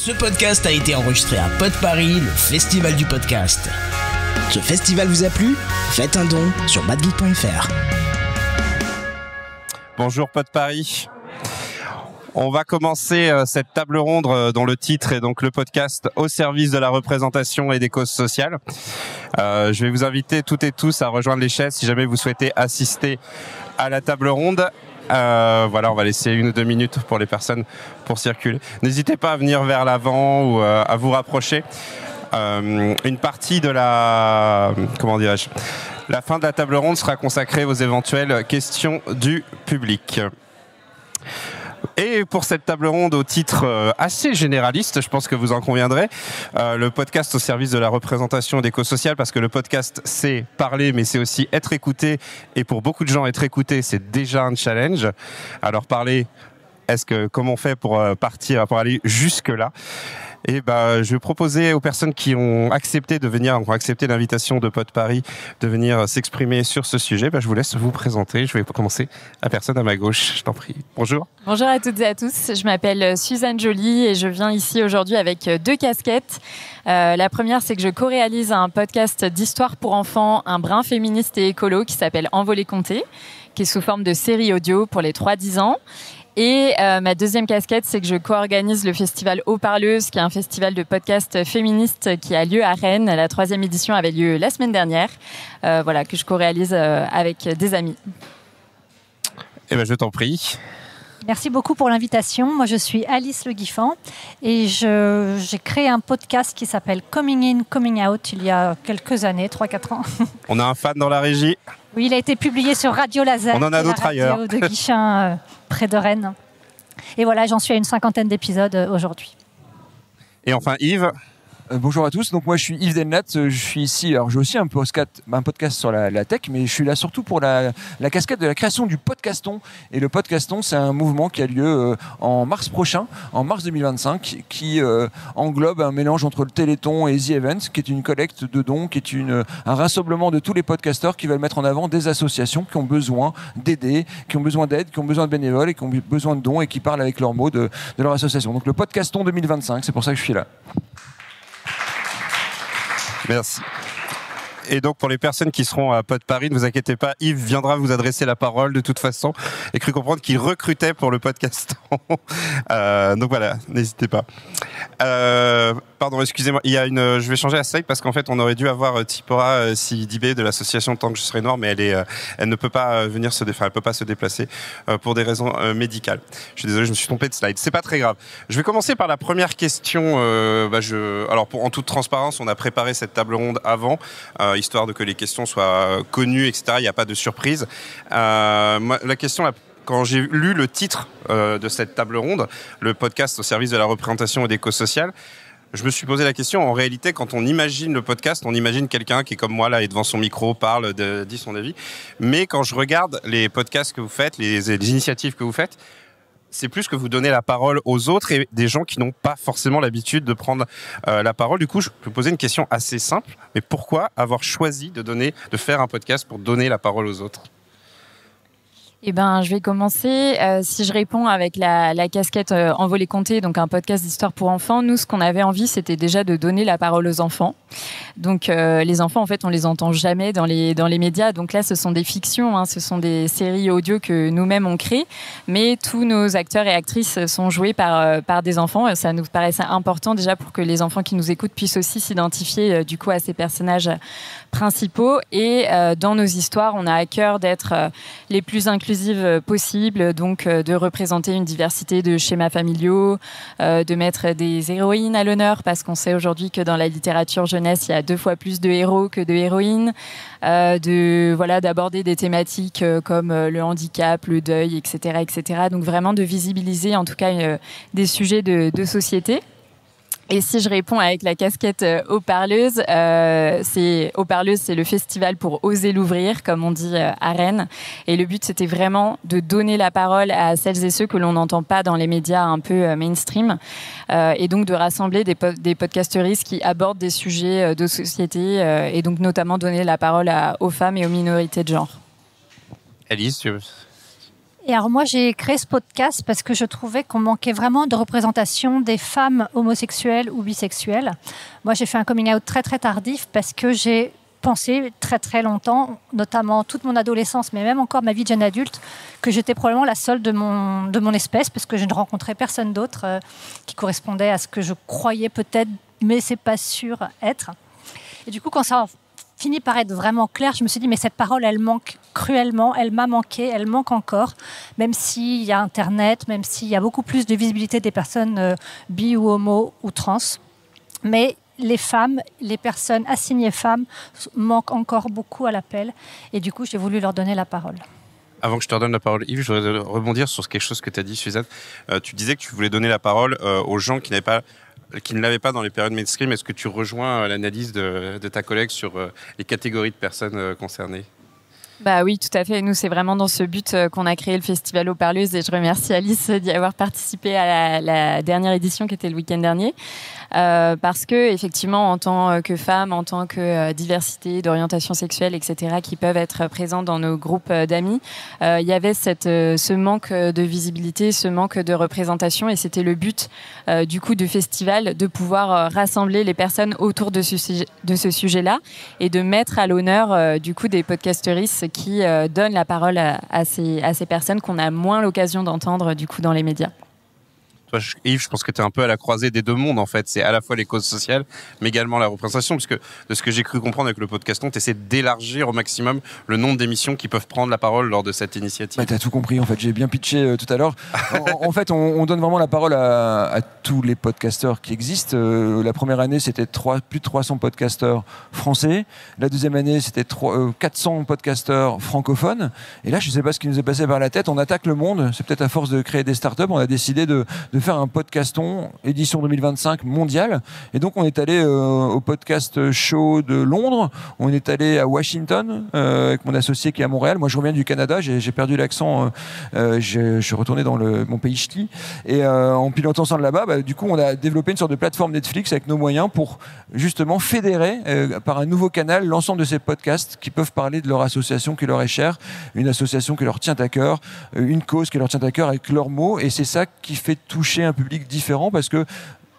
Ce podcast a été enregistré à Pod Paris, le festival du podcast. Ce festival vous a plu? Faites un don sur badgeek.fr. Bonjour Pod Paris. On va commencer cette table ronde dont le titre est donc le podcast au service de la représentation et des causes sociales. Je vais vous inviter toutes et tous à rejoindre les chaises si jamais vous souhaitez assister à la table ronde. Voilà, on va laisser 1 ou 2 minutes pour les personnes pour circuler. N'hésitez pas à venir vers l'avant ou à vous rapprocher. Une partie de la fin de la table ronde sera consacrée aux éventuelles questions du public. Et pour cette table ronde au titre assez généraliste, je pense que vous en conviendrez, le podcast au service de la représentation des causes sociales, parce que le podcast c'est parler mais c'est aussi être écouté, et pour beaucoup de gens être écouté c'est déjà un challenge. Alors parler, comment on fait pour aller jusque là? Et je vais proposer aux personnes qui ont accepté l'invitation de Pod Paris de venir s'exprimer sur ce sujet. Je vous laisse vous présenter. Je vais commencer la personne à ma gauche. Je t'en prie. Bonjour. Bonjour à toutes et à tous. Je m'appelle Suzanne Joly et je viens ici aujourd'hui avec 2 casquettes. La première, c'est que je co-réalise un podcast d'histoire pour enfants, un brin féministe et écolo qui s'appelle Envolé Comté, qui est sous forme de série audio pour les 3-10 ans. Et ma deuxième casquette, c'est que je co-organise le festival Eau Parleuse, qui est un festival de podcasts féministes qui a lieu à Rennes. La 3e édition avait lieu la semaine dernière, que je co-réalise avec des amis. Je t'en prie. Merci beaucoup pour l'invitation. Moi, je suis Alice Le Guiffant et j'ai créé un podcast qui s'appelle Coming In, Coming Out il y a quelques années, 3-4 ans. On a un fan dans la régie. Oui, il a été publié sur Radio Laser. On en a d'autres ailleurs. De Guichin, près de Rennes. Et voilà, j'en suis à une 50aine d'épisodes aujourd'hui. Et enfin Yves. Bonjour à tous, donc moi je suis Yves Denlat, je suis ici, alors j'ai aussi un podcast sur la tech, mais je suis là surtout pour la casquette de la création du Podcaston. Et le Podcaston, c'est un mouvement qui a lieu en mars prochain, en mars 2025, qui englobe un mélange entre le Téléthon et The Event, qui est une collecte de dons, qui est un rassemblement de tous les podcasteurs qui veulent mettre en avant des associations qui ont besoin d'aider, qui ont besoin d'aide, qui ont besoin de bénévoles et qui ont besoin de dons et qui parlent avec leurs mots de leur association. Donc le Podcaston 2025, c'est pour ça que je suis là. Merci. Et donc pour les personnes qui seront à Pod Paris, ne vous inquiétez pas, Yves viendra vous adresser la parole de toute façon. J'ai cru comprendre qu'il recrutait pour le podcast. Donc voilà, n'hésitez pas. Pardon, excusez-moi. Je vais changer la slide parce qu'en fait, on aurait dû avoir Tipora Sidibé de l'association Tant que je serai noir, mais elle ne peut pas venir elle peut pas se déplacer pour des raisons médicales. Je suis désolé, je me suis trompé de slide. C'est pas très grave. Je vais commencer par la première question. Alors, en toute transparence, on a préparé cette table ronde avant, histoire de que les questions soient connues, etc. Il n'y a pas de surprise. Moi, la question, quand j'ai lu le titre de cette table ronde, le podcast au service de la représentation et des causes sociales, je me suis posé la question, en réalité, quand on imagine le podcast, on imagine quelqu'un qui est comme moi, là, est devant son micro, parle, dit son avis. Mais quand je regarde les podcasts que vous faites, les initiatives que vous faites, c'est plus que vous donnez la parole aux autres et des gens qui n'ont pas forcément l'habitude de prendre la parole. Du coup, je peux poser une question assez simple, mais pourquoi avoir choisi de faire un podcast pour donner la parole aux autres ? Je vais commencer. Si je réponds avec la casquette Envolé Comté, donc un podcast d'histoire pour enfants, nous, ce qu'on avait envie, c'était déjà de donner la parole aux enfants. Donc, les enfants, en fait, on les entend jamais dans les médias. Donc là, ce sont des fictions, ce sont des séries audio que nous-mêmes on crée, mais tous nos acteurs et actrices sont joués par des enfants. Ça nous paraissait important déjà pour que les enfants qui nous écoutent puissent aussi s'identifier du coup à ces personnages principaux. Et dans nos histoires, on a à cœur d'être les plus inclusifs possible, donc de représenter une diversité de schémas familiaux, de mettre des héroïnes à l'honneur, parce qu'on sait aujourd'hui que dans la littérature jeunesse, il y a 2 fois plus de héros que de héroïnes, d'aborder des thématiques comme le handicap, le deuil, etc., etc. Donc vraiment de visibiliser en tout cas des sujets de société. Et si je réponds avec la casquette Eau Parleuse, Eau Parleuse, c'est le festival pour oser l'ouvrir, comme on dit à Rennes. Et le but, c'était vraiment de donner la parole à celles et ceux que l'on n'entend pas dans les médias un peu mainstream, et donc de rassembler des podcasteristes qui abordent des sujets de société, et donc notamment donner la parole aux femmes et aux minorités de genre. Alice, tu veux... Et alors moi, j'ai créé ce podcast parce que je trouvais qu'on manquait vraiment de représentation des femmes homosexuelles ou bisexuelles. Moi, j'ai fait un coming out très très tardif parce que j'ai pensé très très longtemps, notamment toute mon adolescence, mais même encore ma vie de jeune adulte, que j'étais probablement la seule de mon espèce parce que je ne rencontrais personne d'autre qui correspondait à ce que je croyais peut-être, mais c'est pas sûr être. Et du coup, quand ça fini par être vraiment clair, je me suis dit, mais cette parole, elle manque cruellement, elle m'a manqué, elle manque encore, même s'il y a Internet, même s'il y a beaucoup plus de visibilité des personnes bi ou homo ou trans. Mais les femmes, les personnes assignées femmes manquent encore beaucoup à l'appel. Et du coup, j'ai voulu leur donner la parole. Avant que je te redonne la parole, Yves, je voudrais rebondir sur quelque chose que tu as dit, Suzanne. Tu disais que tu voulais donner la parole aux gens qui ne l'avaient pas dans les périodes mainstream. Est-ce que tu rejoins l'analyse de ta collègue sur les catégories de personnes concernées ? Bah oui, tout à fait. Nous, c'est vraiment dans ce but qu'on a créé le Festival aux Parleuses et je remercie Alice d'y avoir participé à la dernière édition qui était le week-end dernier. Parce que effectivement, en tant que femme, en tant que diversité d'orientation sexuelle, etc., qui peuvent être présentes dans nos groupes d'amis, il y avait ce manque de visibilité, ce manque de représentation, et c'était le but du coup du festival, de pouvoir rassembler les personnes autour de ce sujet-là et de mettre à l'honneur du coup des podcasteristes qui donnent la parole à ces personnes qu'on a moins l'occasion d'entendre du coup dans les médias. Toi, Yves, je pense que tu es un peu à la croisée des deux mondes, en fait. C'est à la fois les causes sociales, mais également la représentation, parce que de ce que j'ai cru comprendre avec le podcaston, tu essaies d'élargir au maximum le nombre d'émissions qui peuvent prendre la parole lors de cette initiative. Bah, tu as tout compris, en fait. J'ai bien pitché tout à l'heure. En fait, on donne vraiment la parole à tous les podcasteurs qui existent. La première année, c'était plus de 300 podcasteurs français. La deuxième année, c'était 400 podcasteurs francophones. Et là, je ne sais pas ce qui nous est passé par la tête. On attaque le monde. C'est peut-être à force de créer des startups. On a décidé de faire un podcaston édition 2025 mondial. Et donc, on est allé au podcast show de Londres. On est allé à Washington avec mon associé qui est à Montréal. Moi, je reviens du Canada. J'ai perdu l'accent. Je suis retourné dans mon pays ch'ti. Et en pilotant ça de là-bas, du coup, on a développé une sorte de plateforme Netflix avec nos moyens pour justement fédérer par un nouveau canal l'ensemble de ces podcasts qui peuvent parler de leur association qui leur est chère, une association qui leur tient à cœur, une cause qui leur tient à cœur avec leurs mots. Et c'est ça qui fait toucher un public différent, parce que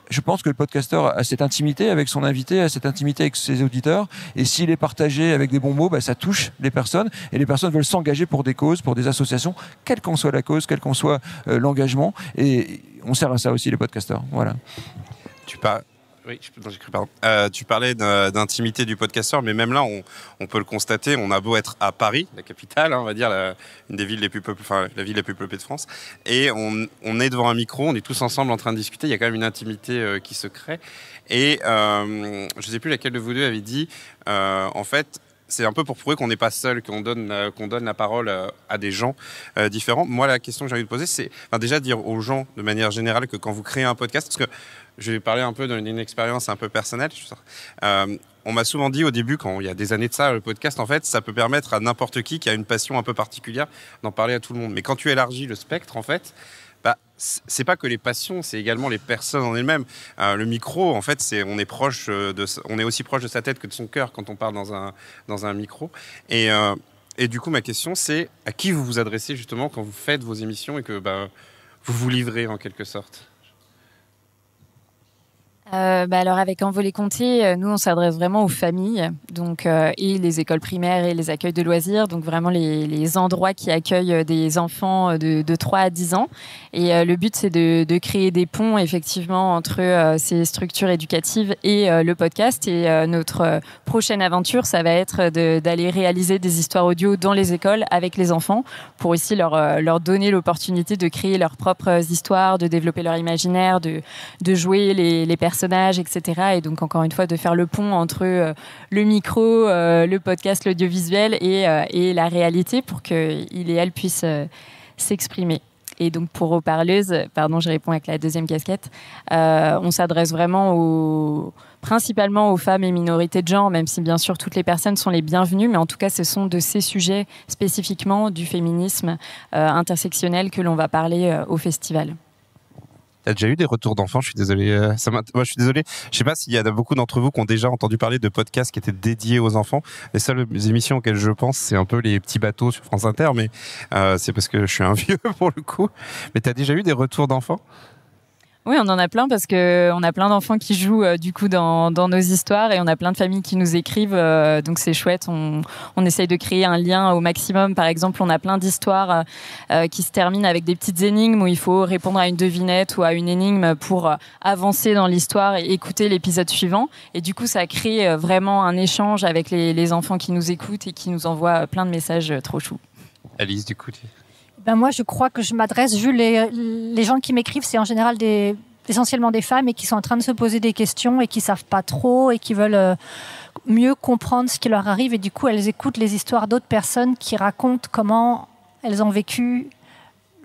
je pense que le podcasteur a cette intimité avec son invité, a cette intimité avec ses auditeurs, et s'il est partagé avec des bons mots, ça touche les personnes, et les personnes veulent s'engager pour des causes, pour des associations, quelle qu'en soit la cause, quel qu'en soit l'engagement, et on sert à ça aussi les podcasteurs. Voilà. Oui, j'ai cru, pardon. Tu parlais d'intimité du podcasteur, mais même là, on peut le constater. On a beau être à Paris, la capitale, on va dire, une des villes les plus peuplées, la ville la plus peuplée de France, et on est devant un micro, on est tous ensemble en train de discuter. Il y a quand même une intimité qui se crée. Et je ne sais plus laquelle de vous deux avait dit, en fait, c'est un peu pour prouver qu'on n'est pas seul, qu'on donne la parole à des gens différents. Moi, la question que j'ai envie de poser, c'est déjà dire aux gens, de manière générale, que quand vous créez un podcast, parce que je vais parler un peu d'une expérience un peu personnelle. On m'a souvent dit au début, quand il y a des années de ça, le podcast, en fait, ça peut permettre à n'importe qui a une passion un peu particulière d'en parler à tout le monde. Mais quand tu élargis le spectre, en fait, c'est pas que les passions, c'est également les personnes en elles-mêmes. Le micro, en fait, on est aussi proche de sa tête que de son cœur quand on parle dans un micro. Et du coup, ma question, c'est à qui vous vous adressez justement quand vous faites vos émissions et que vous vous livrez en quelque sorte? Alors avec Envolée Comté, nous on s'adresse vraiment aux familles, donc et les écoles primaires et les accueils de loisirs, donc vraiment les endroits qui accueillent des enfants de 3 à 10 ans. Et le but c'est de créer des ponts effectivement entre ces structures éducatives et le podcast. Et notre prochaine aventure, ça va être d'aller réaliser des histoires audio dans les écoles avec les enfants pour aussi leur donner l'opportunité de créer leurs propres histoires, de développer leur imaginaire, de jouer les personnages, etc. Et donc, encore une fois, de faire le pont entre le micro, le podcast, l'audiovisuel et la réalité pour qu'il et elle puissent s'exprimer. Et donc, pour aux parleuses, pardon, je réponds avec la deuxième casquette, on s'adresse vraiment principalement aux femmes et minorités de genre, même si bien sûr toutes les personnes sont les bienvenues, mais en tout cas ce sont de ces sujets spécifiquement du féminisme intersectionnel que l'on va parler au festival. T'as déjà eu des retours d'enfants? Je suis désolé. Moi, je suis désolé. Je sais pas s'il y a beaucoup d'entre vous qui ont déjà entendu parler de podcasts qui étaient dédiés aux enfants. Les seules émissions auxquelles je pense, c'est un peu les petits bateaux sur France Inter, mais c'est parce que je suis un vieux pour le coup. Mais t'as déjà eu des retours d'enfants? Oui, on en a plein parce que on a plein d'enfants qui jouent du coup dans nos histoires et on a plein de familles qui nous écrivent. Donc c'est chouette. On essaye de créer un lien au maximum. Par exemple, on a plein d'histoires qui se terminent avec des petites énigmes où il faut répondre à une devinette ou à une énigme pour avancer dans l'histoire et écouter l'épisode suivant. Et du coup, ça crée vraiment un échange avec les enfants qui nous écoutent et qui nous envoient plein de messages trop choux. Alice, du coup. Moi, je crois que je m'adresse, vu les gens qui m'écrivent, c'est en général essentiellement des femmes et qui sont en train de se poser des questions et qui ne savent pas trop et qui veulent mieux comprendre ce qui leur arrive. Et du coup, elles écoutent les histoires d'autres personnes qui racontent comment elles ont vécu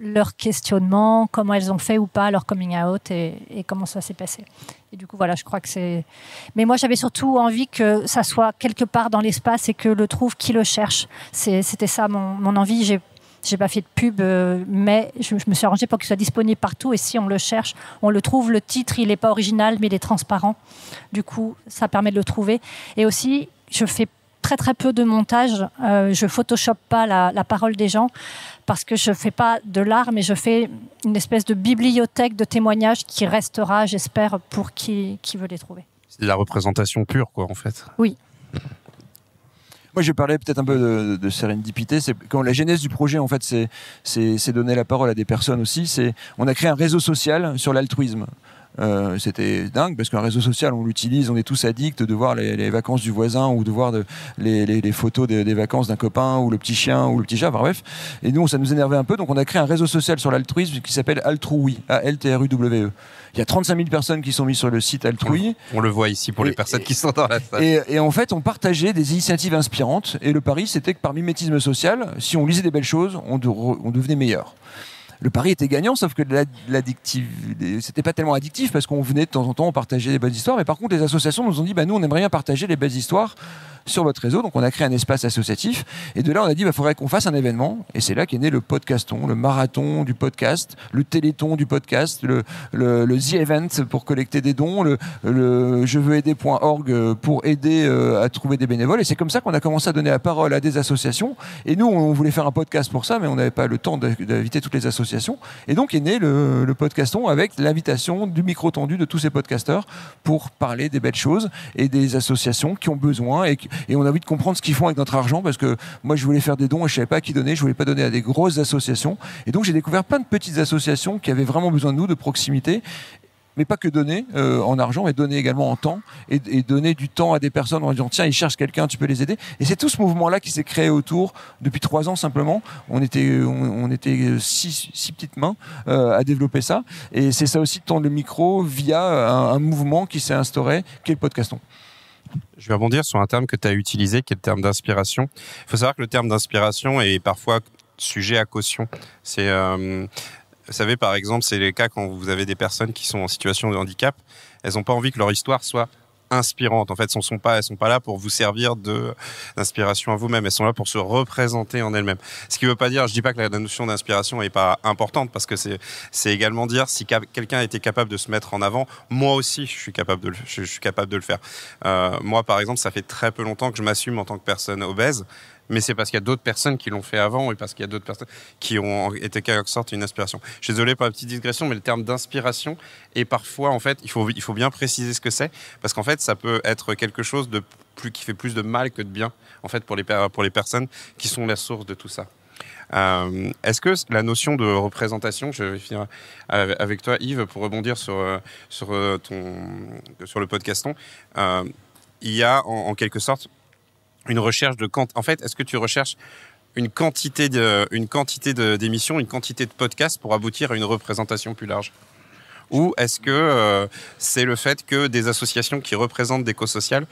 leur questionnement, comment elles ont fait ou pas leur coming out et comment ça s'est passé. Et du coup, voilà, je crois que c'est... Mais moi, j'avais surtout envie que ça soit quelque part dans l'espace et que le trouve qui le cherche. C'était ça mon envie. J'ai pas fait de pub, mais je me suis arrangée pour qu'il soit disponible partout. Et si on le cherche, on le trouve. Le titre, il n'est pas original, mais il est transparent. Du coup, ça permet de le trouver. Et aussi, je fais très très peu de montage. Je photoshop pas la parole des gens parce que je fais pas de l'art, mais je fais une espèce de bibliothèque de témoignages qui restera, j'espère, pour qui veut les trouver. C'est de la représentation pure, quoi, en fait. Oui. Moi, je parlais peut-être un peu de sérendipité. C'est quand la genèse du projet, en fait, c'est donner la parole à des personnes aussi. On a créé un réseau social sur l'altruisme. C'était dingue parce qu'un réseau social, on l'utilise, on est tous addicts de voir les vacances du voisin ou de voir les photos des vacances d'un copain ou le petit chien ou le petit chat, enfin, bref. Et nous, ça nous énervait un peu, donc on a créé un réseau social sur l'altruisme qui s'appelle Altruwi, A-L-T-R-U-W-E. Il y a 35 000 personnes qui sont mises sur le site Altruwi. On le voit ici pour les personnes qui sont dans la salle. Et en fait, on partageait des initiatives inspirantes. Et le pari, c'était que par mimétisme social, si on lisait des belles choses, on devenait meilleur. Le pari était gagnant, sauf que c'était pas tellement addictif parce qu'on venait de temps en temps, on partageait des bonnes histoires. Mais par contre, les associations nous ont dit, nous, on aimerait bien partager les belles histoires sur votre réseau. Donc, on a créé un espace associatif. Et de là, on a dit, faudrait qu'on fasse un événement. Et c'est là qu'est né le podcaston, le marathon du podcast, le téléthon du podcast, le The Event pour collecter des dons, le je veux aider.org pour aider à trouver des bénévoles. Et c'est comme ça qu'on a commencé à donner la parole à des associations. Et nous, on voulait faire un podcast pour ça, mais on n'avait pas le temps d'inviter toutes les associations. Et donc est né le podcaston avec l'invitation du micro tendu de tous ces podcasteurs pour parler des belles choses et des associations qui ont besoin et on a envie de comprendre ce qu'ils font avec notre argent parce que moi je voulais faire des dons et je savais pas à qui donner, je voulais pas donner à des grosses associations et donc j'ai découvert plein de petites associations qui avaient vraiment besoin de nous, de proximité. Mais pas que donner en argent, mais donner également en temps et donner du temps à des personnes en disant tiens, ils cherchent quelqu'un, tu peux les aider. Et c'est tout ce mouvement-là qui s'est créé autour depuis 3 ans simplement. On était 6 petites mains à développer ça. Et c'est ça aussi de tendre le micro via un mouvement qui s'est instauré, qui est le podcaston. Je vais rebondir sur un terme que tu as utilisé, qui est le terme d'inspiration. Il faut savoir que le terme d'inspiration est parfois sujet à caution. C'est... Vous savez, par exemple, c'est les cas quand vous avez des personnes qui sont en situation de handicap, elles n'ont pas envie que leur histoire soit inspirante. En fait, elles sont pas là pour vous servir d'inspiration à vous-même. Elles sont là pour se représenter en elles-mêmes. Ce qui ne veut pas dire, je dis pas que la notion d'inspiration n'est pas importante, parce que c'est également dire si quelqu'un a été capable de se mettre en avant, moi aussi, je suis capable de le faire. Moi, par exemple, ça fait très peu longtemps que je m'assume en tant que personne obèse. Mais c'est parce qu'il y a d'autres personnes qui l'ont fait avant et parce qu'il y a d'autres personnes qui ont été quelque sorte une inspiration. Je suis désolé pour la petite digression, mais le terme d'inspiration est parfois, en fait, il faut bien préciser ce que c'est, parce qu'en fait, ça peut être quelque chose qui fait plus de mal que de bien, en fait, pour les personnes qui sont la source de tout ça. Est-ce que la notion de représentation, je vais finir avec toi, Yves, pour rebondir sur le podcaston, il y a en quelque sorte une recherche en fait, est-ce que tu recherches une quantité d'émissions, une quantité de podcasts pour aboutir à une représentation plus large? Ou est-ce que c'est le fait que des associations qui représentent des causes sociales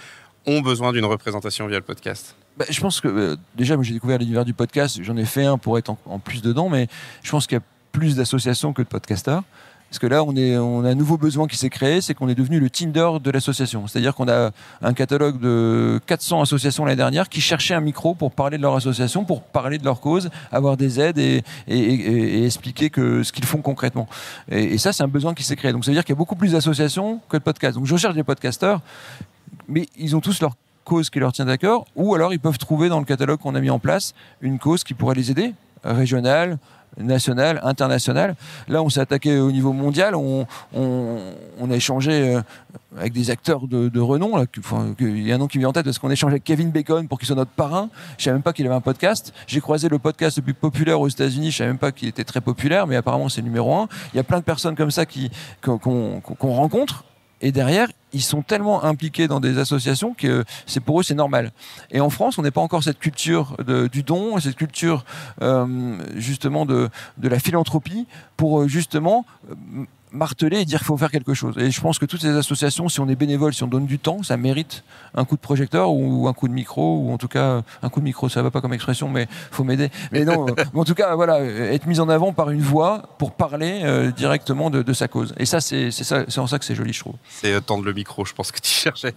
ont besoin d'une représentation via le podcast? Je pense que déjà, moi j'ai découvert l'univers du podcast, j'en ai fait un pour être en plus dedans, mais je pense qu'il y a plus d'associations que de podcasteurs. Parce que là, on a un nouveau besoin qui s'est créé, c'est qu'on est devenu le Tinder de l'association. C'est-à-dire qu'on a un catalogue de 400 associations l'année dernière qui cherchaient un micro pour parler de leur association, pour parler de leur cause, avoir des aides et expliquer ce qu'ils font concrètement. Et ça, c'est un besoin qui s'est créé. Donc ça veut dire qu'il y a beaucoup plus d'associations que de podcasts. Donc je recherche des podcasteurs, mais ils ont tous leur cause qui leur tient à cœur, ou alors ils peuvent trouver dans le catalogue qu'on a mis en place une cause qui pourrait les aider, régionale, nationale, internationale. Là, on s'est attaqué au niveau mondial, on a échangé avec des acteurs de renom. Là, il y a un nom qui me vient en tête parce qu'on échange avec Kevin Bacon pour qu'il soit notre parrain. Je ne savais même pas qu'il avait un podcast. J'ai croisé le podcast le plus populaire aux États-Unis. Je ne savais même pas qu'il était très populaire, mais apparemment c'est le numéro 1. Il y a plein de personnes comme ça qu'on rencontre. Et derrière, ils sont tellement impliqués dans des associations que pour eux, c'est normal. Et en France, on n'est pas encore cette culture du don, cette culture justement de la philanthropie pour justement marteler et dire qu'il faut faire quelque chose. Et je pense que toutes ces associations, si on est bénévole, si on donne du temps, ça mérite un coup de projecteur ou un coup de micro, ou en tout cas, un coup de micro, ça va pas comme expression, mais faut m'aider. Mais non, en tout cas, voilà, être mis en avant par une voix pour parler directement de sa cause. Et ça, c'est en ça que c'est joli, je trouve. C'est tendre le micro, je pense que tu cherchais.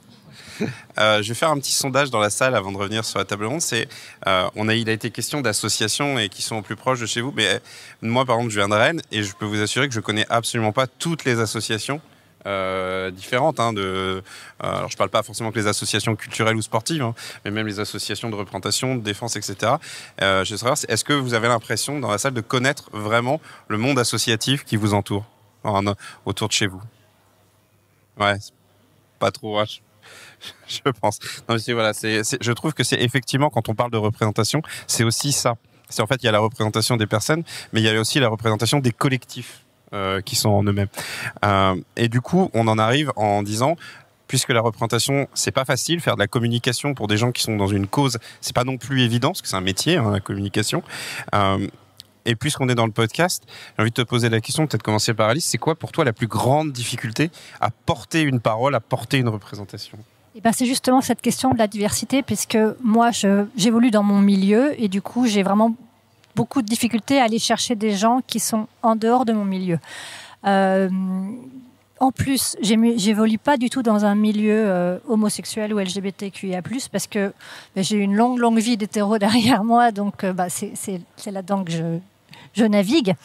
Je vais faire un petit sondage dans la salle avant de revenir sur la table ronde. Il a été question d'associations et qui sont au plus proches de chez vous. Mais moi, par exemple, je viens de Rennes et je peux vous assurer que je connais absolument pas toutes les associations différentes. Alors, je parle pas forcément que les associations culturelles ou sportives, mais même les associations de représentation, de défense, etc. Je veux savoir, est-ce que vous avez l'impression dans la salle de connaître vraiment le monde associatif qui vous entoure, autour de chez vous? Ouais, pas trop. Je pense. Non, mais voilà, je trouve que c'est effectivement, quand on parle de représentation, c'est aussi ça. C'est en fait, il y a la représentation des personnes, mais il y a aussi la représentation des collectifs qui sont en eux-mêmes. Et du coup, on en arrive en disant, puisque la représentation, c'est pas facile, faire de la communication pour des gens qui sont dans une cause, c'est pas non plus évident, parce que c'est un métier, la communication. Et puisqu'on est dans le podcast, j'ai envie de te poser la question, peut-être commencer par Alice, c'est quoi pour toi la plus grande difficulté à porter une parole, à porter une représentation ? Eh ben, c'est justement cette question de la diversité, puisque moi, j'évolue dans mon milieu et du coup, j'ai vraiment beaucoup de difficultés à aller chercher des gens qui sont en dehors de mon milieu. En plus, j'évolue pas du tout dans un milieu homosexuel ou LGBTQIA+, parce que j'ai une longue vie d'hétéro derrière moi, donc c'est là-dedans que je navigue.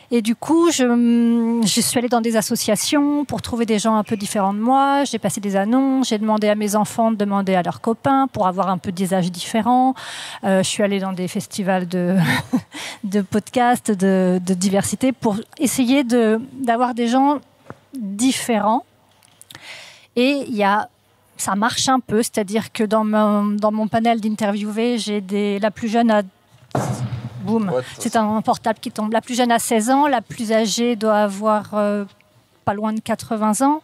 Et du coup, je suis allée dans des associations pour trouver des gens un peu différents de moi. J'ai passé des annonces, j'ai demandé à mes enfants de demander à leurs copains pour avoir un peu des âges différents. Je suis allée dans des festivals de podcasts, de diversité pour essayer d'avoir des gens différents. Et ça marche un peu, c'est-à-dire que dans mon panel d'interviewés, j'ai la plus jeune à... Boum, c'est un portable qui tombe. La plus jeune a 16 ans, la plus âgée doit avoir pas loin de 80 ans.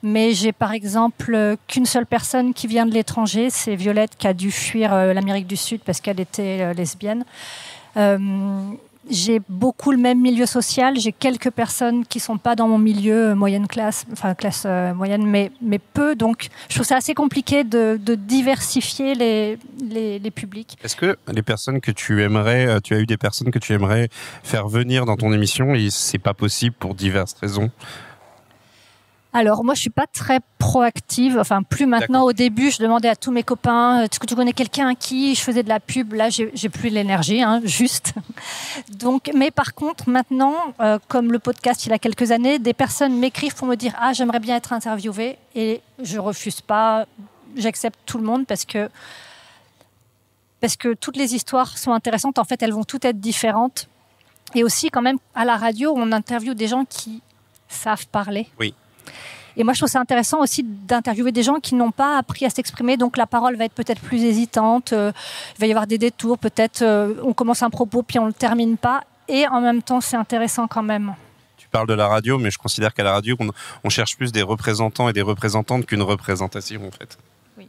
Mais j'ai par exemple qu'une seule personne qui vient de l'étranger, c'est Violette qui a dû fuir l'Amérique du Sud parce qu'elle était lesbienne. J'ai beaucoup le même milieu social. J'ai quelques personnes qui ne sont pas dans mon milieu moyenne classe, enfin classe moyenne, mais peu. Donc, je trouve ça assez compliqué de diversifier les publics. Est-ce que les personnes que tu aimerais, tu as eu des personnes que tu aimerais faire venir dans ton émission et c'est pas possible pour diverses raisons? Alors, moi, je suis pas très proactive. Enfin, plus maintenant. Au début, je demandais à tous mes copains, est-ce que tu connais quelqu'un à qui je faisais de la pub? Là, j'ai plus l'énergie, juste. Donc, mais par contre, maintenant, comme le podcast, il y a quelques années, des personnes m'écrivent pour me dire, j'aimerais bien être interviewée. Et je refuse pas. J'accepte tout le monde parce que toutes les histoires sont intéressantes. En fait, elles vont toutes être différentes. Et aussi, quand même, à la radio, on interviewe des gens qui savent parler. Oui. Et moi, je trouve ça intéressant aussi d'interviewer des gens qui n'ont pas appris à s'exprimer. Donc, la parole va être peut-être plus hésitante. Il va y avoir des détours. Peut-être on commence un propos puis on ne le termine pas. Et en même temps, c'est intéressant quand même. Tu parles de la radio, mais je considère qu'à la radio, on cherche plus des représentants et des représentantes qu'une représentation, en fait. Oui.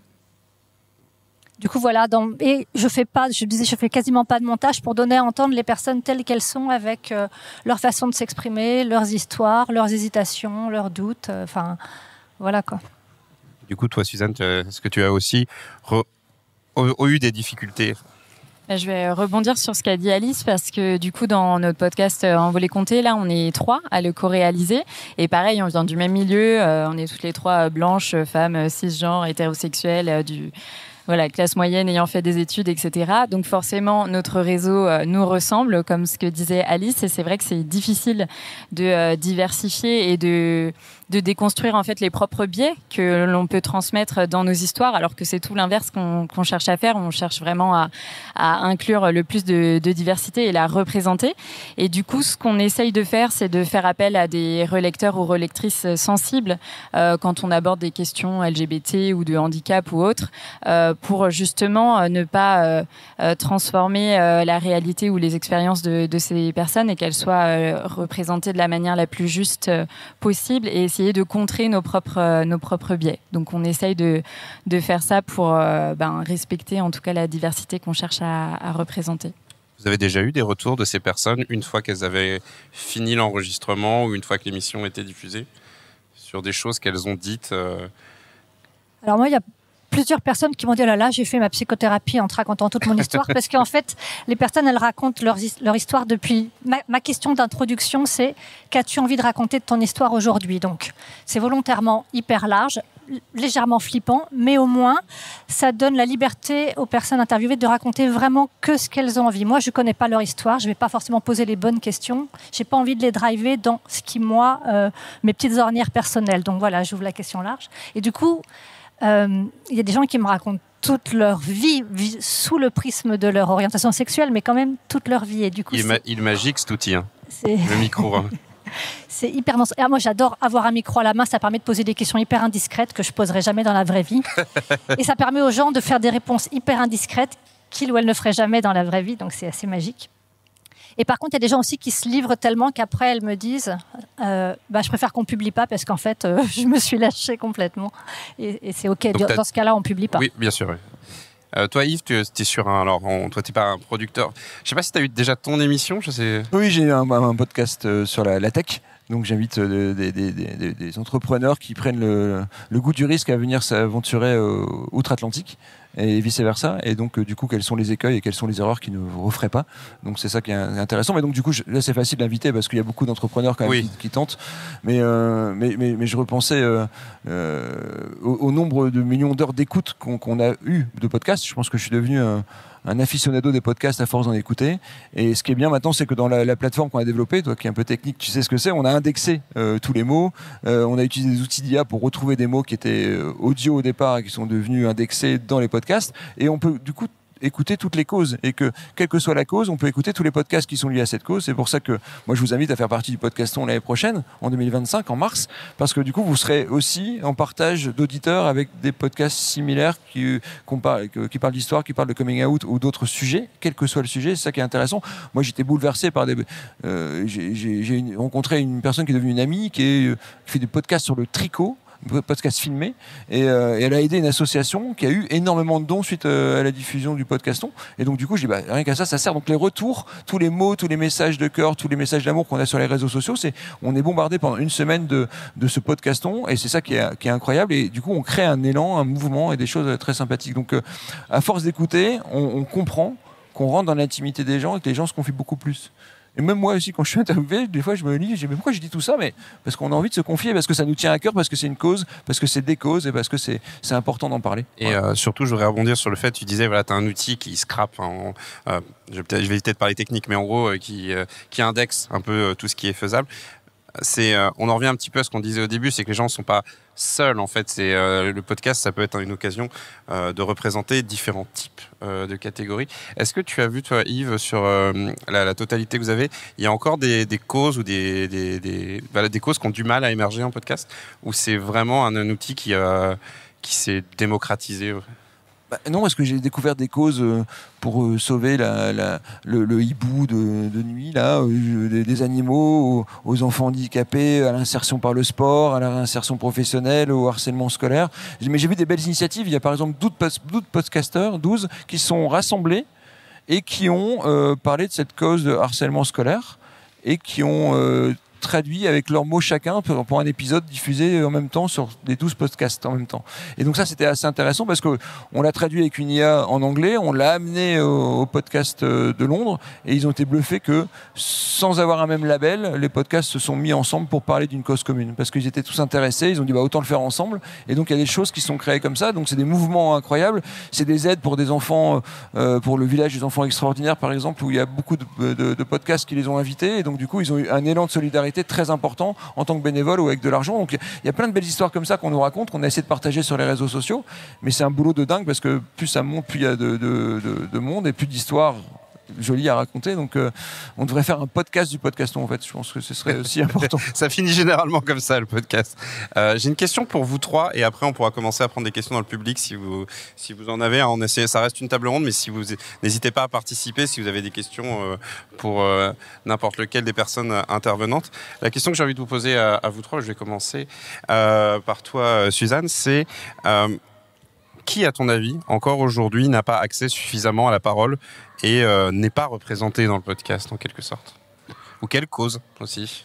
Du coup, voilà. Et je fais quasiment pas de montage pour donner à entendre les personnes telles qu'elles sont avec leur façon de s'exprimer, leurs histoires, leurs hésitations, leurs doutes. Enfin, voilà quoi. Du coup, toi, Suzanne, est-ce que tu as aussi eu des difficultés Je vais rebondir sur ce qu'a dit Alice parce que du coup dans notre podcast Envolée Comptée, là on est 3 à le co-réaliser et pareil on vient du même milieu, on est toutes les 3 blanches, femmes, cisgenres, hétérosexuelles, classe moyenne ayant fait des études, etc. Donc forcément, notre réseau nous ressemble, comme ce que disait Alice. Et c'est vrai que c'est difficile de diversifier et de déconstruire en fait les propres biais que l'on peut transmettre dans nos histoires, alors que c'est tout l'inverse qu'on cherche à faire. On cherche vraiment à inclure le plus de diversité et la représenter. Et du coup, ce qu'on essaye de faire, c'est de faire appel à des relecteurs ou relectrices sensibles quand on aborde des questions LGBT ou de handicap ou autres, pour justement ne pas transformer la réalité ou les expériences de ces personnes et qu'elles soient représentées de la manière la plus juste possible et essayer de contrer nos propres biais. Donc on essaye de faire ça pour respecter en tout cas la diversité qu'on cherche à représenter. Vous avez déjà eu des retours de ces personnes une fois qu'elles avaient fini l'enregistrement ou une fois que l'émission était diffusée sur des choses qu'elles ont dites Alors moi, il y a plusieurs personnes qui m'ont dit « Oh là là, j'ai fait ma psychothérapie en te racontant toute mon histoire » parce qu'en fait, les personnes, elles racontent leur histoire depuis... Ma question d'introduction, c'est « Qu'as-tu envie de raconter de ton histoire aujourd'hui ?» Donc, c'est volontairement hyper large, légèrement flippant, mais au moins, ça donne la liberté aux personnes interviewées de raconter vraiment que ce qu'elles ont envie. Moi, je ne connais pas leur histoire, je ne vais pas forcément poser les bonnes questions, je n'ai pas envie de les driver dans ce qui, moi, mes petites ornières personnelles. Donc voilà, j'ouvre la question large. Et du coup... il y a des gens qui me racontent toute leur vie sous le prisme de leur orientation sexuelle, mais quand même toute leur vie. Et du coup, il est magique cet outil, le micro. C'est hyper dense. Et moi, j'adore avoir un micro à la main. Ça permet de poser des questions hyper indiscrètes que je poserai jamais dans la vraie vie. Et ça permet aux gens de faire des réponses hyper indiscrètes qu'ils ou elles ne feraient jamais dans la vraie vie. Donc, c'est assez magique. Et par contre, il y a des gens aussi qui se livrent tellement qu'après, elles me disent je préfère qu'on ne publie pas parce qu'en fait, je me suis lâchée complètement. Et c'est OK. Donc, dans ce cas-là, on ne publie pas. Oui, bien sûr. Oui. Toi, Yves, tu es sur toi, tu n'es pas un producteur. Je ne sais pas si tu as eu déjà ton émission. Oui, j'ai un podcast sur la tech. Donc j'invite des entrepreneurs qui prennent le goût du risque à venir s'aventurer outre-Atlantique et vice-versa. Et donc du coup, quels sont les écueils et quelles sont les erreurs qu'ils ne referaient pas. Donc c'est ça qui est intéressant. Mais donc du coup, là c'est facile d'inviter parce qu'il y a beaucoup d'entrepreneurs quand même qui tentent. Mais je repensais au nombre de millions d'heures d'écoute qu'on a eu de podcasts. Je pense que je suis devenu un aficionado des podcasts à force d'en écouter. Et ce qui est bien maintenant, c'est que dans la plateforme qu'on a développée, toi qui es un peu technique, tu sais ce que c'est, on a indexé tous les mots, on a utilisé des outils d'IA pour retrouver des mots qui étaient audio au départ et qui sont devenus indexés dans les podcasts. Et on peut du coup écouter toutes les causes et que quelle que soit la cause, on peut écouter tous les podcasts qui sont liés à cette cause. C'est pour ça que moi je vous invite à faire partie du Podcaston l'année prochaine, en 2025, en mars, parce que du coup vous serez aussi en partage d'auditeurs avec des podcasts similaires qui parlent d'histoire, qui parlent de coming out ou d'autres sujets, quel que soit le sujet. C'est ça qui est intéressant. Moi j'étais bouleversé par j'ai rencontré une personne qui est devenue une amie qui fait des podcasts sur le tricot, podcast filmé, et elle a aidé une association qui a eu énormément de dons suite à la diffusion du Podcaston. Et donc du coup je dis rien qu'à ça sert. Donc les retours, tous les mots, tous les messages de cœur, tous les messages d'amour qu'on a sur les réseaux sociaux, on est bombardé pendant une semaine de ce Podcaston, et c'est ça qui est incroyable. Et du coup on crée un élan, un mouvement et des choses très sympathiques. Donc à force d'écouter, on comprend qu'on rentre dans l'intimité des gens et que les gens se confient beaucoup plus. Et même moi aussi, quand je suis interviewé, des fois je me dis, mais pourquoi je dis tout ça? Mais parce qu'on a envie de se confier, parce que ça nous tient à cœur, parce que c'est une cause, parce que c'est des causes et parce que c'est important d'en parler. Et surtout, je voudrais rebondir sur le fait, tu disais, voilà, tu as un outil qui scrape, je vais éviter de parler technique, mais en gros, qui indexe un peu tout ce qui est faisable. On en revient un petit peu à ce qu'on disait au début, c'est que les gens ne sont pas seuls en fait. Le podcast, ça peut être une occasion de représenter différents types de catégories. Est-ce que tu as vu, toi, Yves, sur la totalité que vous avez, il y a encore des causes ou des causes qui ont du mal à émerger en podcast, ou c'est vraiment un outil qui s'est démocratisé? Non, parce que j'ai découvert des causes pour sauver le hibou de nuit, là, des animaux, aux enfants handicapés, à l'insertion par le sport, à la réinsertion professionnelle, au harcèlement scolaire. Mais j'ai vu des belles initiatives. Il y a par exemple 12 podcasteurs, 12, qui sont rassemblés et qui ont parlé de cette cause de harcèlement scolaire et qui ont traduit avec leurs mots chacun pour un épisode diffusé en même temps sur les 12 podcasts en même temps. Et donc ça, c'était assez intéressant parce qu'on l'a traduit avec une IA en anglais, on l'a amené au podcast de Londres et ils ont été bluffés que sans avoir un même label, les podcasts se sont mis ensemble pour parler d'une cause commune parce qu'ils étaient tous intéressés, ils ont dit autant le faire ensemble et donc il y a des choses qui sont créées comme ça, donc c'est des mouvements incroyables, c'est des aides pour des enfants, pour le village des enfants extraordinaires par exemple où il y a beaucoup de podcasts qui les ont invités et donc du coup ils ont eu un élan de solidarité très important en tant que bénévole ou avec de l'argent. Donc il y a plein de belles histoires comme ça qu'on nous raconte, qu'on a essayé de partager sur les réseaux sociaux, mais c'est un boulot de dingue parce que plus ça monte, plus il y a de monde et plus d'histoires jolies à raconter. Donc on devrait faire un podcast du podcaston en fait. Je pense que ce serait aussi important. Ça finit généralement comme ça le podcast. J'ai une question pour vous trois et après on pourra commencer à prendre des questions dans le public si vous en avez. On essaie, ça reste une table ronde, mais si vous n'hésitez pas à participer si vous avez des questions pour n'importe lequel des personnes intervenantes. La question que j'ai envie de vous poser à vous trois, je vais commencer par toi Suzanne, c'est qui, à ton avis, encore aujourd'hui, n'a pas accès suffisamment à la parole et n'est pas représenté dans le podcast, en quelque sorte? Ou quelle cause, aussi?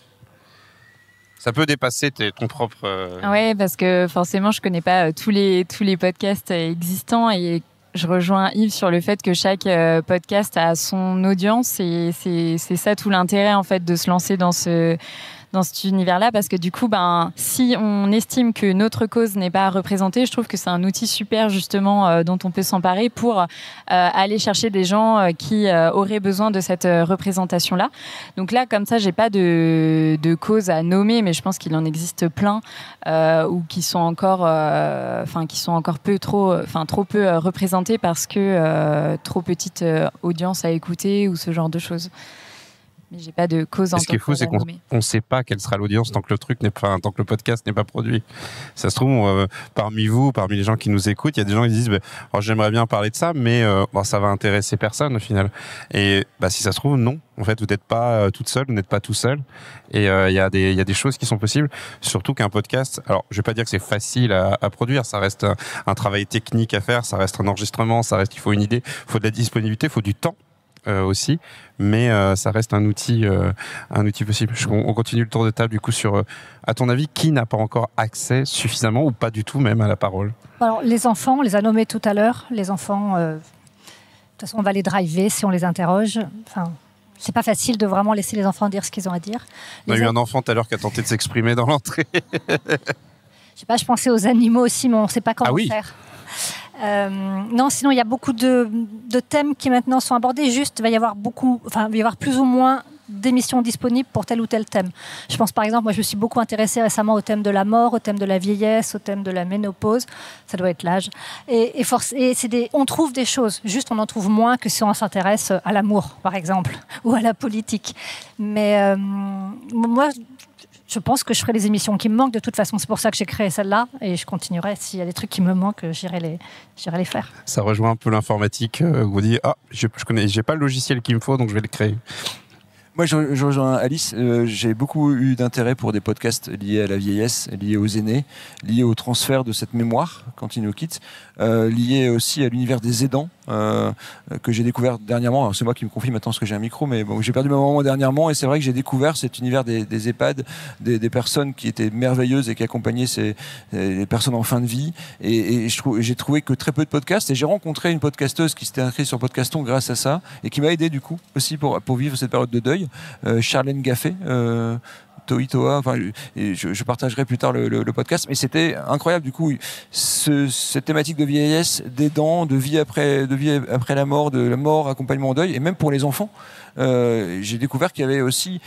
Ça peut dépasser ton propre... Ouais, parce que forcément, je connais pas tous les podcasts existants et je rejoins Yves sur le fait que chaque podcast a son audience et c'est ça tout l'intérêt, en fait, de se lancer dans cet univers-là, parce que du coup, si on estime que notre cause n'est pas représentée, je trouve que c'est un outil super justement dont on peut s'emparer pour aller chercher des gens qui auraient besoin de cette représentation-là. Donc là, comme ça, j'ai pas de cause à nommer, mais je pense qu'il en existe plein ou qui sont encore, trop peu représentées parce que trop petite audience à écouter ou ce genre de choses. Mais j'ai pas de cause en tant que... Ce qui est fou, c'est qu'on ne sait pas quelle sera l'audience tant que le podcast n'est pas produit. Ça se trouve, parmi les gens qui nous écoutent, il y a des gens qui disent j'aimerais bien parler de ça, mais ça va intéresser personne au final. Et si ça se trouve, non. En fait, vous n'êtes pas toute seule, vous n'êtes pas tout seul. Et il y a des choses qui sont possibles. Surtout qu'un podcast, alors je ne vais pas dire que c'est facile à produire, ça reste un travail technique à faire, ça reste un enregistrement, il faut une idée, il faut de la disponibilité, il faut du temps. Aussi, mais ça reste un outil possible. On continue le tour de table du coup sur, à ton avis, qui n'a pas encore accès suffisamment ou pas du tout même à la parole? Alors les enfants, on les a nommés tout à l'heure. Les enfants, de toute façon, on va les driver si on les interroge. Enfin, c'est pas facile de vraiment laisser les enfants dire ce qu'ils ont à dire. On a eu un enfant tout à l'heure qui a tenté de s'exprimer dans l'entrée. Je sais pas, je pensais aux animaux aussi, mais on ne sait pas comment faire. Non, sinon il y a beaucoup de thèmes qui maintenant sont abordés. Juste, il va y avoir plus ou moins d'émissions disponibles pour tel ou tel thème. Je pense par exemple, moi je me suis beaucoup intéressée récemment au thème de la mort, au thème de la vieillesse, au thème de la ménopause. Ça doit être l'âge. On trouve des choses. Juste, on en trouve moins que si on s'intéresse à l'amour, par exemple, ou à la politique. Mais moi, je pense que je ferai les émissions qui me manquent de toute façon. C'est pour ça que j'ai créé celle-là et je continuerai. S'il y a des trucs qui me manquent, j'irai les faire. Ça rejoint un peu l'informatique où on dit j'ai pas le logiciel qu'il me faut donc je vais le créer. Moi, je rejoins Alice. J'ai beaucoup eu d'intérêt pour des podcasts liés à la vieillesse, liés aux aînés, liés au transfert de cette mémoire quand ils nous quittent, liés aussi à l'univers des aidants que j'ai découvert dernièrement. Alors, c'est moi qui me confie maintenant parce que j'ai un micro, mais bon, j'ai perdu ma maman dernièrement et c'est vrai que j'ai découvert cet univers des EHPAD, des personnes qui étaient merveilleuses et qui accompagnaient les personnes en fin de vie. Et j'ai trouvé que très peu de podcasts. Et j'ai rencontré une podcasteuse qui s'était inscrite sur Podcaston grâce à ça et qui m'a aidé du coup aussi pour vivre cette période de deuil. Charlène Gaffet, Toitoa, je partagerai plus tard le podcast, mais c'était incroyable du coup cette thématique de vieillesse, d'aidants, de vie après la mort, de la mort, accompagnement au deuil, et même pour les enfants. J'ai découvert qu'il y avait aussi